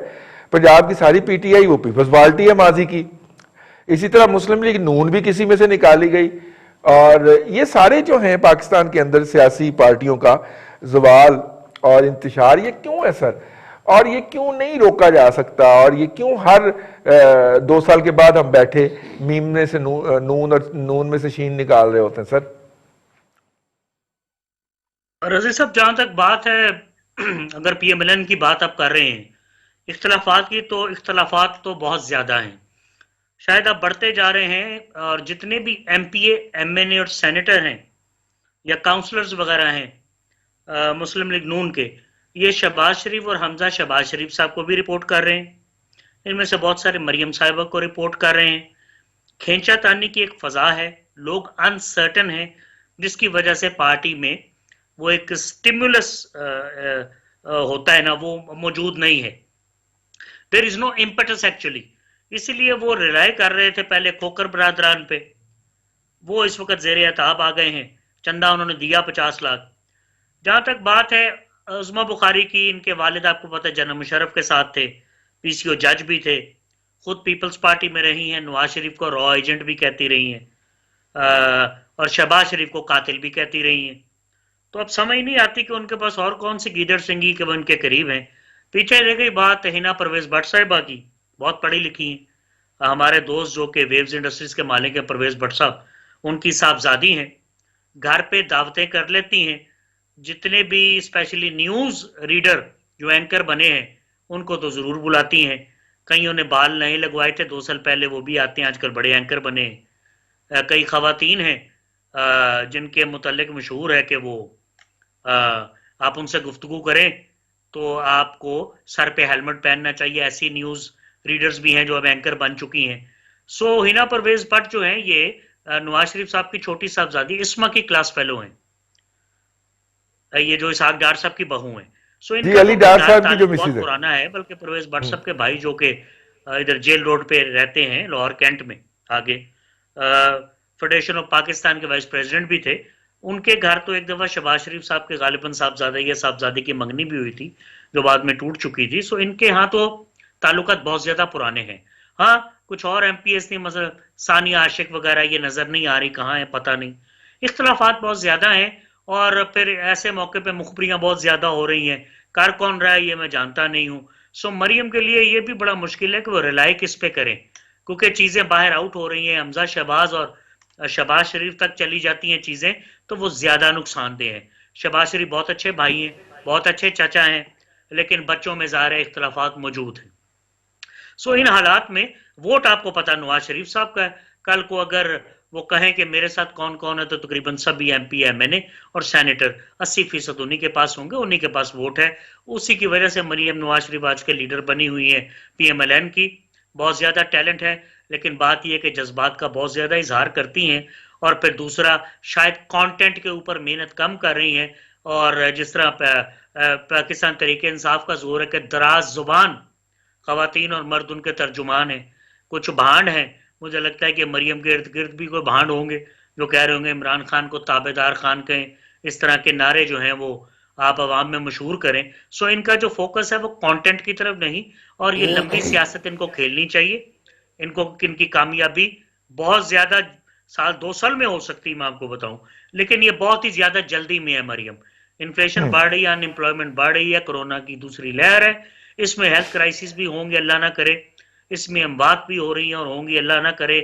पंजाब की सारी PTI वो पीपल्स पार्टी है माजी की। इसी तरह मुस्लिम लीग नून भी किसी में से निकाली गई। और ये सारे जो हैं पाकिस्तान के अंदर सियासी पार्टियों का जवाल और इंतशार, ये क्यों है सर? और ये क्यों नहीं रोका जा सकता? और ये क्यों हर 2 साल के बाद हम बैठे मीम में से नून और नून में से शीन निकाल रहे होते हैं सर? रजी साहब, जहां तक बात है अगर पीएमएलएन की बात आप कर रहे हैं, इख्तलाफात की, तो इख्तलाफात तो बहुत ज्यादा हैं, शायद आप बढ़ते जा रहे हैं। और जितने भी एमपीए, एमएनए और सेनेटर हैं या काउंसलर्स वगैरह हैं मुस्लिम लीग नून के, ये शहबाज शरीफ और हमजा शहबाज शरीफ साहब को भी रिपोर्ट कर रहे हैं। इनमें से बहुत सारे मरियम साहिबा को रिपोर्ट कर रहे हैं। खींचातानी की एक फजा है, लोग अनसर्टन हैं, जिसकी वजह से पार्टी में वो एक स्टिमुलस होता है ना, वो मौजूद नहीं है। There is no impetus actually. इसीलिए वो रिलाय कर रहे थे पहले खोकर बरादरान पे, वो इस वक्त जेर एताब आ गए हैं। चंदा उन्होंने दिया 50 लाख। जहां तक बात है उस्मा बुखारी की, इनके वालिद आपको पता है जनरल मुशर्रफ के साथ थे, पीसीओ जज भी थे, खुद पीपल्स पार्टी में रही हैं, नवाज शरीफ को रॉ एजेंट भी कहती रही हैं और शहबाज शरीफ को कातिल भी कहती रही हैं। तो अब समझ नहीं आती कि उनके पास और कौन सी गीदड़ सिंगी के उनके करीब हैं। पीछे रह गई बात हिना परवेज भट्ट साहिबा की, बहुत पढ़ी लिखी हैं, हमारे दोस्त जो कि वेव्स इंडस्ट्रीज के मालिक हैं परवेज भट्ट साहब, उनकी साहबजादी हैं, घर पे दावतें कर लेती हैं। जितने भी स्पेशली न्यूज रीडर जो एंकर बने हैं उनको तो जरूर बुलाती हैं। कईयों ने बाल नहीं लगवाए थे 2 साल पहले, वो भी आते हैं, आजकल बड़े एंकर बने हैं। कई खवातीन हैं जिनके मुतल्लिक मशहूर है कि वो आप उनसे गुफ्तगू करें तो आपको सर पे हेलमेट पहनना चाहिए। ऐसी न्यूज रीडर्स भी हैं जो अब एंकर बन चुकी हैं। सो हिना परवेज भट्ट जो हैं ये नवाज शरीफ साहब की छोटी साहबजादी इस्मा की क्लास फेलो हैं, ये जो इसहाक डार साहब की बहू हैं। सो इनका अली डार साहब की जो बहुत मिसेज है। पुराना है, बल्कि परवेज भट्ट साहब के भाई जो कि इधर जेल रोड पे रहते हैं लाहौर कैंट में आगे, फेडरेशन ऑफ पाकिस्तान के वाइस प्रेसिडेंट भी थे। उनके घर तो एक दफा शहबाज शरीफ साहब के गालिबन साहबजादा या साहबजादी की मंगनी भी हुई थी जो बाद में टूट चुकी थी। सो इनके यहाँ तो ताल्लुकात बहुत ज्यादा पुराने हैं। हाँ, कुछ और एमपीएस ने मतलब सानिया आशिक वगैरह ये नजर नहीं आ रही, कहाँ है पता नहीं। इख्तलाफात बहुत ज्यादा हैं और फिर ऐसे मौके पे मुखबरियां बहुत ज्यादा हो रही हैं। कर कौन रहा है ये मैं जानता नहीं हूँ। सो मरियम के लिए ये भी बड़ा मुश्किल है कि वो रिलाई किस पे करें, क्योंकि चीजें बाहर आउट हो रही हैं, हमजा शहबाज और शहबाज शरीफ तक चली जाती हैं चीजें, तो वो ज्यादा नुकसानदेह हैं। शहबाज शरीफ बहुत अच्छे भाई हैं, बहुत अच्छे चाचा हैं, लेकिन बच्चों में ज़ाहिर इख्तलाफात मौजूद हैं। सो इन हालात में वोट आपको पता नवाज शरीफ साहब का है। कल को अगर वो कहें कि मेरे साथ कौन कौन है, तो तकरीबन सभी एमपी, एमएनए और सेनेटर 80% उन्हीं के पास होंगे, उन्हीं के पास वोट है। उसी की वजह से मरियम नवाज शरीफ आज के लीडर बनी हुई है पीएमएलएन की। बहुत ज्यादा टैलेंट है, लेकिन बात यह कि जज्बात का बहुत ज्यादा इजहार करती हैं। और फिर दूसरा, शायद कंटेंट के ऊपर मेहनत कम कर रही हैं। और जिस तरह पाकिस्तान तरीके इंसाफ का जोर है कि दराज जुबान खवातीन और मर्द उनके तर्जुमान हैं, कुछ भांड हैं। मुझे लगता है कि मरियम के इर्द गिर्द भी कोई भांड होंगे जो कह रहे होंगे इमरान खान को ताबेदार खान कहें, इस तरह के नारे जो हैं वो आप अवाम में मशहूर करें। सो इनका जो फोकस है वो कंटेंट की तरफ नहीं, और ये लंबी सियासत इनको खेलनी चाहिए। इनको इनकी कामयाबी बहुत ज्यादा साल 2 साल में हो सकती है, मैं आपको बताऊं, लेकिन ये बहुत ही ज्यादा जल्दी में है मरियम। इन्फ्लेशन बढ़ रही है, अनएम्प्लॉयमेंट बढ़ रही है, कोरोना की दूसरी लहर है, इसमें हेल्थ क्राइसिस भी होंगे अल्लाह ना करे, इसमें अमवात भी हो रही हैं और होंगी अल्लाह ना करे,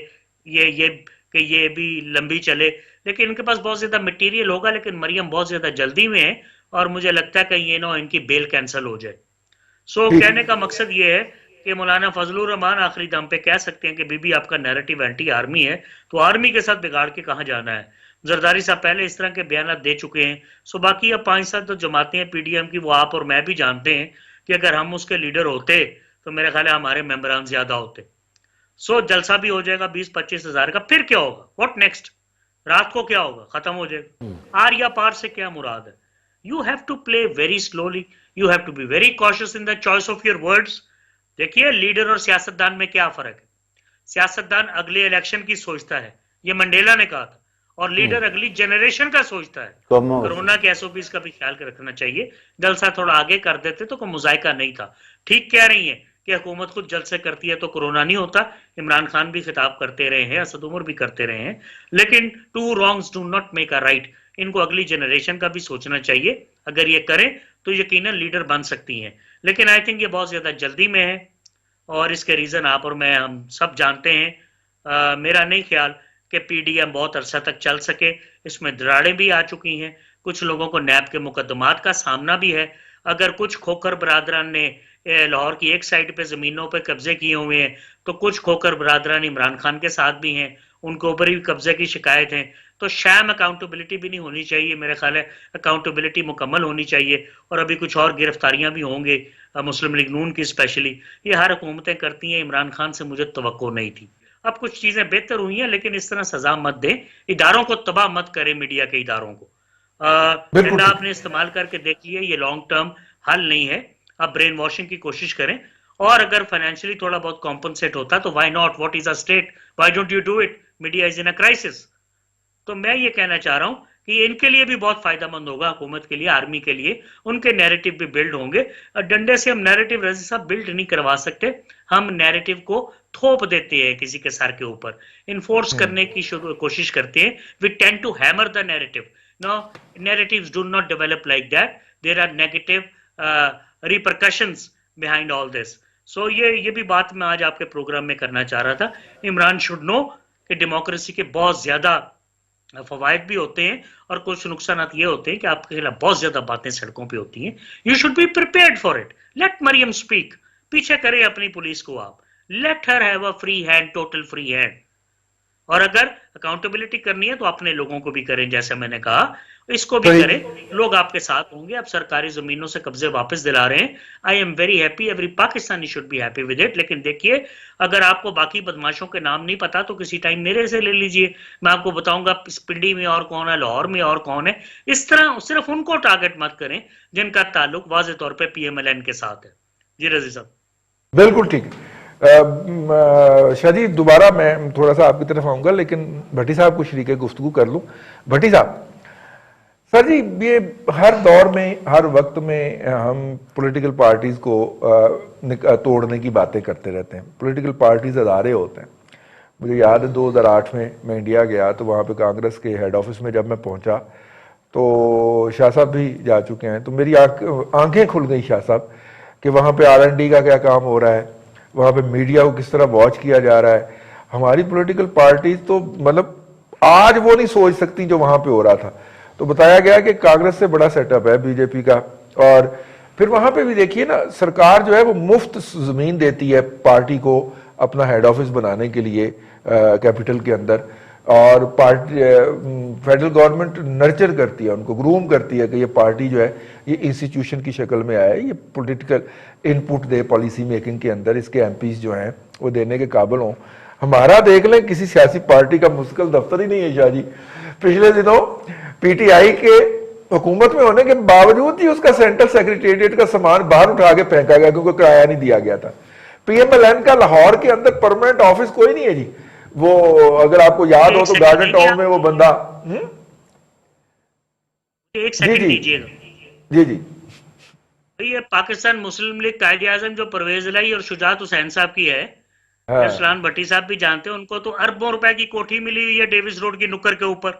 ये भी लंबी चले। लेकिन इनके पास बहुत ज्यादा मटेरियल होगा, लेकिन मरियम बहुत ज्यादा जल्दी में है और मुझे लगता है कि ये ना इनकी बेल कैंसिल हो जाए। सो कहने का मकसद ये है कि मौलाना फजलुर रहमान आखिरी दम पे कह सकते हैं कि बीबी आपका नैरेटिव एंटी आर्मी है, तो आर्मी के साथ बिगाड़ के कहाँ जाना है। जरदारी साहब पहले इस तरह के बयान दे चुके हैं। सो बाकी अब 5-7 जो जमातें हैं पीडीएम की, वो आप और मैं भी जानते हैं कि अगर हम उसके लीडर होते तो मेरे ख्याल है हमारे मेंबरान ज्यादा होते। सो जलसा भी हो जाएगा 20-25 हजार का, फिर क्या होगा, व्हाट नेक्स्ट, रात को क्या होगा, खत्म हो जाएगा। आर या पार से क्या मुराद है। You have to play very slowly, you have to be very cautious in the choice of your words. देखिए लीडर और सियासतदान में क्या फर्क है। सियासतदान अगले इलेक्शन की सोचता है, ये मंडेला ने कहा था, और लीडर अगली जनरेशन का सोचता है। कोरोना के एसओपीज का भी ख्याल रखना चाहिए। जलसा थोड़ा आगे कर देते तो कोई मुजायका नहीं था। ठीक कह रही है कि हुकूमत खुद जल्द से करती है तो कोरोना नहीं होता। इमरान खान भी खिताब करते रहे हैं, असद उमर भी करते रहे हैं, लेकिन two wrongs do not make a right. इनको अगली जनरेशन का भी सोचना चाहिए, अगर ये करें तो यकीनन लीडर बन सकती हैं, लेकिन आई थिंक ये बहुत ज्यादा जल्दी में है और इसके रीजन आप और मैं हम सब जानते हैं। मेरा नहीं ख्याल कि पीडीएम बहुत अरसा तक चल सके, इसमें दरारें भी आ चुकी हैं, कुछ लोगों को नैब के मुकदमात का सामना भी है। अगर कुछ खोखर बरादरान ने लाहौर की एक साइड पे ज़मीनों पे कब्जे किए हुए हैं, तो कुछ खोखर बरादरान इमरान खान के साथ भी हैं, उनके ऊपर भी कब्जे की शिकायत है। तो शैम अकाउंटेबिलिटी भी नहीं होनी चाहिए, मेरे ख्याल है अकाउंटेबिलिटी मुकम्मल होनी चाहिए। और अभी कुछ और गिरफ्तारियां भी होंगे, मुस्लिम लीग नून की स्पेशली, ये हर हुकूमतें करती हैं, इमरान खान से मुझे तवक्को नहीं थी। अब कुछ चीज़ें बेहतर हुई हैं, लेकिन इस तरह सजा मत दें, इदारों को तबाह मत करें, मीडिया के इदारों को। डंडा आपने इस्तेमाल करके देख लिया, ये लॉन्ग टर्म हल नहीं है। आप ब्रेन वॉशिंग की कोशिश करें, और अगर फाइनेंशियली थोड़ा बहुत कॉम्पनसेट होता तो why not, what is a state, why don't you do it, media is in a crisis. तो मैं ये कहना चाह रहा हूं कि इनके लिए भी बहुत फायदेमंद होगा, हुकूमत के लिए, आर्मी के लिए, उनके नैरेटिव भी बिल्ड होंगे। डंडे से हम नैरेटिव रजी साहब बिल्ड नहीं करवा सकते, हम नैरेटिव को थोप देते हैं किसी के सर के ऊपर, इन्फोर्स करने की कोशिश करते हैं। We tend to hammer the narrative. No, narratives do not develop like that. There are negative repercussions behind all this. So ये भी बात मैं आज आपके प्रोग्राम में करना चाह रहा था। इमरान शुड नो कि डेमोक्रेसी के बहुत ज्यादा फवायद भी होते हैं और कुछ नुकसान ये होते हैं कि आपके खिलाफ बहुत ज्यादा बातें सड़कों पे होती हैं। You should be prepared for it. Let Maryam speak, पीछे करें अपनी पुलिस को आप, let her have a free hand, total free hand. और अगर अकाउंटेबिलिटी करनी है तो अपने लोगों को भी करें, जैसे मैंने कहा, इसको भी करें, लोग आपके साथ होंगे। आप सरकारी जमीनों से कब्जे वापस दिला रहे हैं, I am very happy, every Pakistani should be happy with it. लेकिन देखिए, अगर आपको बाकी बदमाशों के नाम नहीं पता तो किसी टाइम मेरे से ले लीजिए, मैं आपको बताऊंगा पिंडी में और कौन है, लाहौर में और कौन है। इस तरह सिर्फ उनको टारगेट मत करें जिनका ताल्लुक वाज़ेह तौर पर PMLN के साथ है। जी रजी साहब। बिल्कुल ठीक। शादी दोबारा मैं थोड़ा सा आपकी तरफ आऊंगा, लेकिन भट्टी साहब को शरीक गुफ्तगू कर लूं। भट्टी साहब, सर जी, ये हर दौर में, हर वक्त में हम पॉलिटिकल पार्टीज को तोड़ने की बातें करते रहते हैं। पॉलिटिकल पार्टीज अदारे होते हैं। मुझे याद है 2008 में मैं इंडिया गया तो वहाँ पे कांग्रेस के हेड ऑफिस में जब मैं पहुँचा तो शाह साहब भी जा चुके हैं, तो मेरी आंखें खुल गई शाह साहब कि वहाँ पे R&D का क्या काम हो रहा है, वहाँ पे मीडिया को किस तरह वॉच किया जा रहा है। हमारी पॉलिटिकल पार्टीज तो मतलब आज वो नहीं सोच सकती जो वहाँ पे हो रहा था। तो बताया गया कि कांग्रेस से बड़ा सेटअप है बीजेपी का। और फिर वहां पे भी देखिए ना, सरकार जो है वो मुफ्त जमीन देती है पार्टी को अपना हेड ऑफिस बनाने के लिए कैपिटल के अंदर, और पार्टी फेडरल गवर्नमेंट नर्चर करती है उनको, ग्रूम करती है कि ये पार्टी जो है ये इंस्टीट्यूशन की शक्ल में आए, ये पॉलिटिकल इनपुट दे पॉलिसी मेकिंग के अंदर, इसके एमपीज जो हैं वो देने के काबिल हों। हमारा देख लें, किसी सियासी पार्टी का मुस्तकिल दफ्तर ही नहीं है शाह जी। पिछले दिनों PTI के हुकूमत में होने के बावजूद ही उसका सेंट्रल सेक्रेटेरिएट का सामान बाहर उठा के फेंका गया क्योंकि किराया नहीं दिया गया था। PMLN का लाहौर के अंदर परमानेंट ऑफिस कोई नहीं है जी। वो अगर आपको याद हो तो गार्डन टाउन में वो बंदा एक सेकंड दीजिएगा। जी जी। ये पाकिस्तान मुस्लिम लीग कायदे आजम जो परवेज इलाही और शुजात हुसैन साहब की है, इस्लाम भट्टी साहब भी जानते हैं, उनको तो अरबों रुपए की कोठी मिली हुई है डेविस रोड की नुक्कर के ऊपर,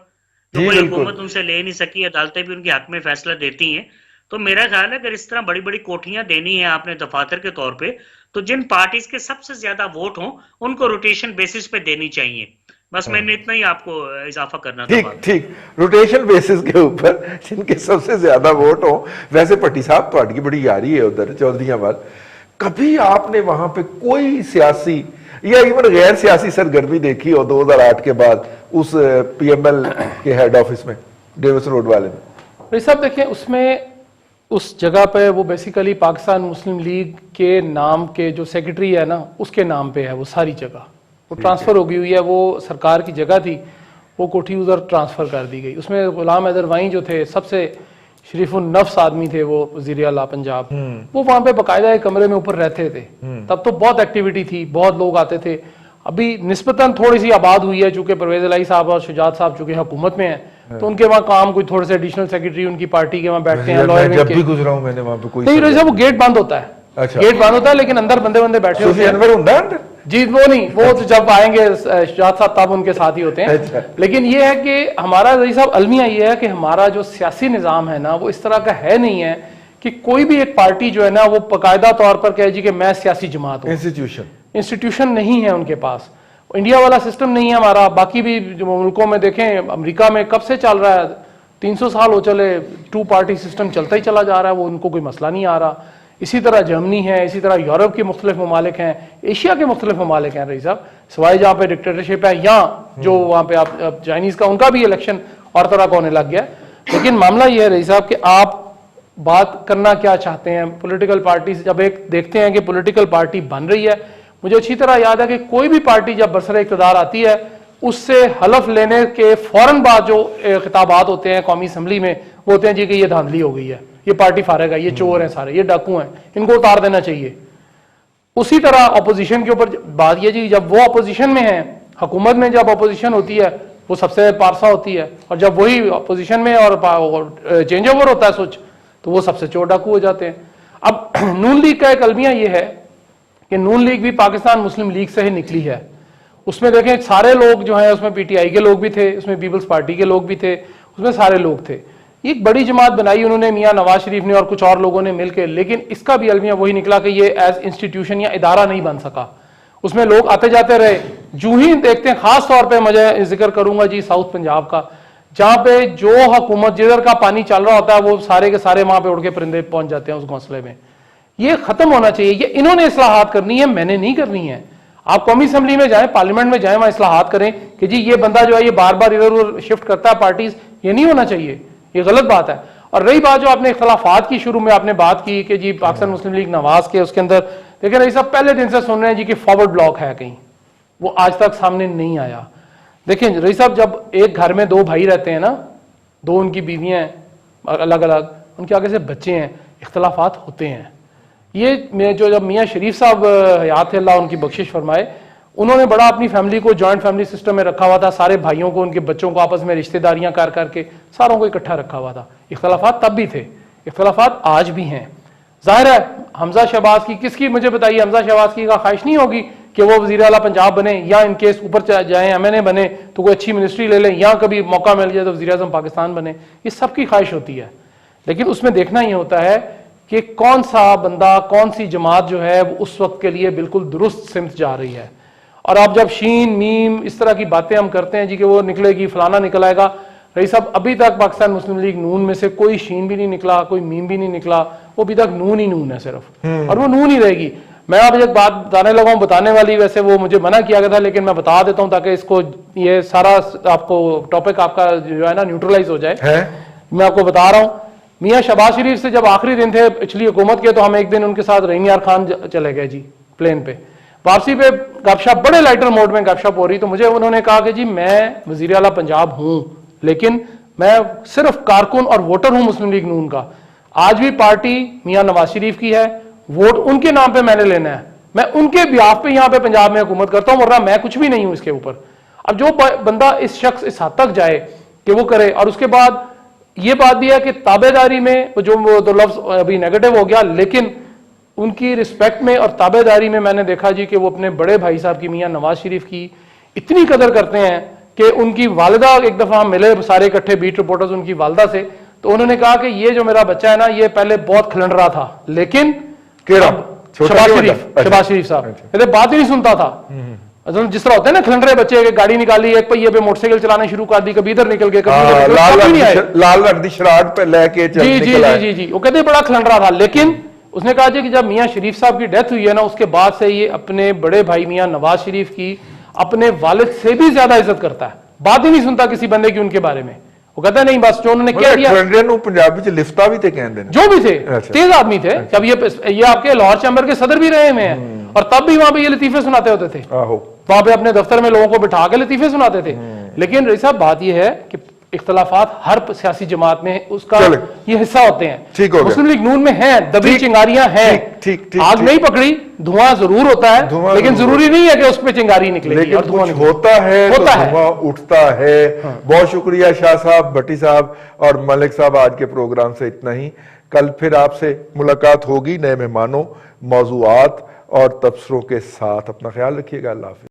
तो कोई हुकूमत उनसे ले नहीं सकी, अदालतें भी उनके हक में फैसला देती हैं। तो मेरा ख्याल है अगर इस तरह बड़ी बड़ी कोठियां देनी है आपने दफातर के तौर पे, तो जिन पार्टीज के सबसे ज्यादा वोट हों उनको रोटेशन बेसिस पे देनी चाहिए। बस मैंने इतना ही आपको इजाफा करना था। ठीक, रोटेशन बेसिस के ऊपर जिनके सबसे ज्यादा वोट हो। वैसे भट्टी साहब तो की बड़ी यारी है उधर चौधरीयाबाद, कभी आपने वहां पे कोई सियासी या इवन गैर सियासी सरगर्मी देखी हो 2008 के बाद उस PML के हेड ऑफिस में, डेविस रोड वाले में? भाई साहब देखिए, उसमें उस जगह पे वो बेसिकली पाकिस्तान मुस्लिम लीग के नाम के जो सेक्रेटरी है ना, उसके नाम पे है वो सारी जगह, वो ट्रांसफर हो गई हुई है। वो सरकार की जगह थी, वो कोठी उधर ट्रांसफर कर दी गई। उसमें गुलाम हैदर वाई जो थे, सबसे शरीफुल नफ्स आदमी थे वो, वजीर आला पंजाब, वो वहां पे बाकायदा एक कमरे में ऊपर रहते थे। तब तो बहुत एक्टिविटी थी, बहुत लोग आते थे। अभी निस्बतन थोड़ी सी आबाद हुई है, चूंकि परवेज इलाही साहब और शुजात साहब चूंकि हुकूमत में हैं, तो उनके वहाँ काम कोई थोड़े से एडिशनल सेक्रेटरी उनकी पार्टी के वहाँ बैठते हैं। जब भी गुजरा हूं मैंने वहां पे कोई नहीं, वो गेट बंद होता है, अच्छा। गेट बंद होता है लेकिन अंदर बंदे बैठे होते सूफी हैं। अनवर होता है अंदर? जी वो नहीं, वो तो जब आएंगे शाद साहब तब उनके साथ ही होते हैं। अच्छा। लेकिन ये है कि हमारा रही साहब अलमिया ये है कि हमारा जो सियासी निज़ाम है ना वो इस तरह का है नहीं है कि कोई भी एक पार्टी जो है ना वो बाकायदा तौर पर कहे जी कि मैं सियासी जमात हूँ। इंस्टीट्यूशन नहीं है उनके पास, इंडिया वाला सिस्टम नहीं है हमारा। बाकी भी जो मुल्कों में देखें, अमेरिका में कब से चल रहा है, 300 साल हो चले, 2 पार्टी सिस्टम चलता ही चला जा रहा है, वो उनको कोई मसला नहीं आ रहा। इसी तरह जर्मनी है, इसी तरह यूरोप के मुख्तलिफ ममालिक हैं, एशिया के मुख्तलिफ ममालिक हैं रही साहब, सवाई जहाँ पे डिक्टेटरशिप है या जो वहाँ पे आप चाइनीज का उनका भी इलेक्शन और तरह का होने लग गया। लेकिन मामला ये है रही साहब कि आप बात करना क्या चाहते हैं पॉलिटिकल पार्टी से। जब एक देखते हैं कि पॉलिटिकल पार्टी बन रही है, मुझे अच्छी तरह याद है कि कोई भी पार्टी जब बरसर इक़्तिदार आती है उससे हलफ लेने के फौरन बाद जो खिताबात होते हैं कौमी असम्बली में वो होते हैं जी कि ये धांधली हो गई है, ये पार्टी फारेग है, ये चोर हैं सारे, ये डाकू हैं, इनको उतार देना चाहिए। उसी तरह अपोजिशन के ऊपर बात यह जी, जब वो अपोजिशन में है, हुकूमत में जब अपोजिशन होती है वो सबसे पारसा होती है, और जब वही अपोजिशन में और चेंज ओवर होता है सोच, तो वो सबसे चोर डाकू हो जाते हैं। अब नून लीग का एक अलमिया ये है कि नून लीग भी पाकिस्तान मुस्लिम लीग से ही निकली है। उसमें देखें सारे लोग जो हैं, उसमें पीटीआई के लोग भी थे, उसमें पीपल्स पार्टी के लोग भी थे, उसमें सारे लोग थे। एक बड़ी जमात बनाई उन्होंने, मियां नवाज शरीफ ने और कुछ और लोगों ने मिलकर, लेकिन इसका भी अलमिया वही निकला कि ये एज इंस्टीट्यूशन या इदारा नहीं बन सका। उसमें लोग आते जाते रहे। जूं ही देखते हैं, खास तौर पे मुझे जिक्र करूंगा जी साउथ पंजाब का, जहां पे जो हुकूमत जिधर का पानी चल रहा होता है वो सारे के सारे वहां पे उड़ के परिंदे पहुंच जाते हैं उस घोंसले में। ये खत्म होना चाहिए। ये इन्होंने इस्लाहात करनी है, मैंने नहीं करनी है। आप कौमी असम्बली में जाएं, पार्लियामेंट में जाएं, वहां इस्लाहात करें कि जी ये बंदा जो है ये बार बार इधर उधर शिफ्ट करता है पार्टीज, ये नहीं होना चाहिए, ये गलत बात है। और रही बात जो आपने इख्तलाफात की, शुरू में आपने बात की कि जी पाकिस्तान मुस्लिम लीग नवाज के उसके अंदर, देखिए रही साहब पहले दिन से सुन रहे हैं जी कि फॉरवर्ड ब्लॉक है कहीं, वो आज तक सामने नहीं आया। देखिए रही साहब, जब एक घर में 2 भाई रहते हैं ना, 2 उनकी बीवियां हैं अलग अलग, उनके आगे से बच्चे हैं, इख्तलाफात होते हैं। ये जो जब मियाँ शरीफ साहब हयात थे, अल्लाह उनकी बख्शिश फरमाए, उन्होंने बड़ा अपनी फैमिली को जॉइंट फैमिली सिस्टम में रखा हुआ था, सारे भाइयों को, उनके बच्चों को आपस में रिश्तेदारियां कर करके सारों को इकट्ठा रखा हुआ था। इख्तलाफात तब भी थे, इख्तलाफात आज भी हैं। जाहिर है हमजा शहबाज की, किसकी मुझे बताइए, हमजा शहबाज की का ख्वाहिश नहीं होगी कि वो वज़ीर आला पंजाब बने, या इनकेस ऊपर जाए MNA बने तो कोई अच्छी मिनिस्ट्री ले लें, या कभी मौका मिल जाए तो वज़ीर आज़म पाकिस्तान बने, ये सबकी ख्वाहिश होती है। लेकिन उसमें देखना ये होता है कि कौन सा बंदा, कौन सी जमात जो है वो उस वक्त के लिए बिल्कुल दुरुस्त सिमत जा रही है। और अब जब शीन मीम इस तरह की बातें हम करते हैं जी कि वो निकलेगी, फलाना निकल आएगा, रही साहब अभी तक पाकिस्तान मुस्लिम लीग नून में से कोई शीन भी नहीं निकला, कोई मीम भी नहीं निकला, वो अभी तक नून ही नून है सिर्फ, और वो नून ही रहेगी। मैं अब एक बात बताने लगा हूं, बताने वाली, वैसे वो मुझे मना किया गया था, लेकिन मैं बता देता हूं ताकि इसको, ये सारा आपको टॉपिक आपका जो है ना न्यूट्रलाइज हो जाए। मैं आपको बता रहा हूं, मियाँ शहबाज शरीफ से जब आखिरी दिन थे पिछली हुकूमत के, तो हम एक दिन उनके साथ रहीम यार खान चले गए जी प्लेन पे। वापसी पे गपशप, बड़े लाइटर मोड में गपशप हो रही, तो मुझे उन्होंने कहा कि जी मैं वजीर आला पंजाब हूं, लेकिन मैं सिर्फ कारकुन और वोटर हूं मुस्लिम लीग नून का। आज भी पार्टी मियाँ नवाज शरीफ की है, वोट उनके नाम पे मैंने लेना है, मैं उनके ब्याह पे यहाँ पे पंजाब में हुकूमत करता हूं, वरना मैं कुछ भी नहीं हूं इसके ऊपर। अब जो बंदा इस शख्स इस हद तक जाए कि वो करे, और उसके बाद ये बात भी है कि ताबेदारी में जो तो लफ्ज अभी नेगेटिव हो गया, लेकिन उनकी रिस्पेक्ट में और ताबेदारी में मैंने देखा जी कि वो अपने बड़े भाई साहब की, मियाँ नवाज शरीफ की इतनी कदर करते हैं कि उनकी वालिदा, एक दफा हम मिले सारे इकट्ठे बीट रिपोर्टर्स उनकी वालिदा से, तो उन्होंने कहा कि ये जो मेरा बच्चा है ना, ये पहले बहुत खिलंड रहा था, लेकिन शहबाज शरीफ साहब पहले बात ही नहीं सुनता था। जिस तरह होता है ना खिलंडरे बच्चे के, गाड़ी निकाली, एक पहिए पे मोटरसाइकिल चलाने शुरू कर दी, कभी इधर निकल गए, लाल रंग दी शराट पे लेके जी वो कहते बड़ा खिलंडरा था। लेकिन उसने कहा कि जब मियाँ शरीफ साहब की डेथ हुई है ना, उसके बाद से ये अपने बड़े भाई मियाँ नवाज शरीफ की अपने वालिद से भी ज्यादा इज्जत करता है, बात ही नहीं सुनता किसी बंदे की उनके बारे में। वो कहता नहीं बस जो उन्होंने क्या दिया, पंजाबी च लिफ्ता भी थे, कहते हैं जो भी थे, तेज आदमी थे। जब ये आपके लाहौर चैम्बर के सदर भी रहे हुए हैं, और तब भी वहां पे ये लतीफे सुनाते होते थे, वहां पे अपने दफ्तर में लोगों को बिठा के लतीफे सुनाते थे। लेकिन रही साहब बात यह है कि इख्तलाफात हर सियासी जमात में उसका ये हिस्सा होते हैं। मुस्लिम लीग नून में है, दबी चिंगारियां हैं, आग नहीं पकड़ी, धुआं जरूर होता है, लेकिन जरूरी नहीं है कि उस पर चिंगारी निकलेगी और धुआं होता है, धुआं उठता है। बहुत शुक्रिया शाह साहब, भट्टी साहब और मलिक साहब, आज के प्रोग्राम से इतना ही। कल फिर आपसे मुलाकात होगी नए मेहमानों, मौजूआत और तबसरों के साथ। अपना ख्याल रखिएगा। अल्लाह हाफिज।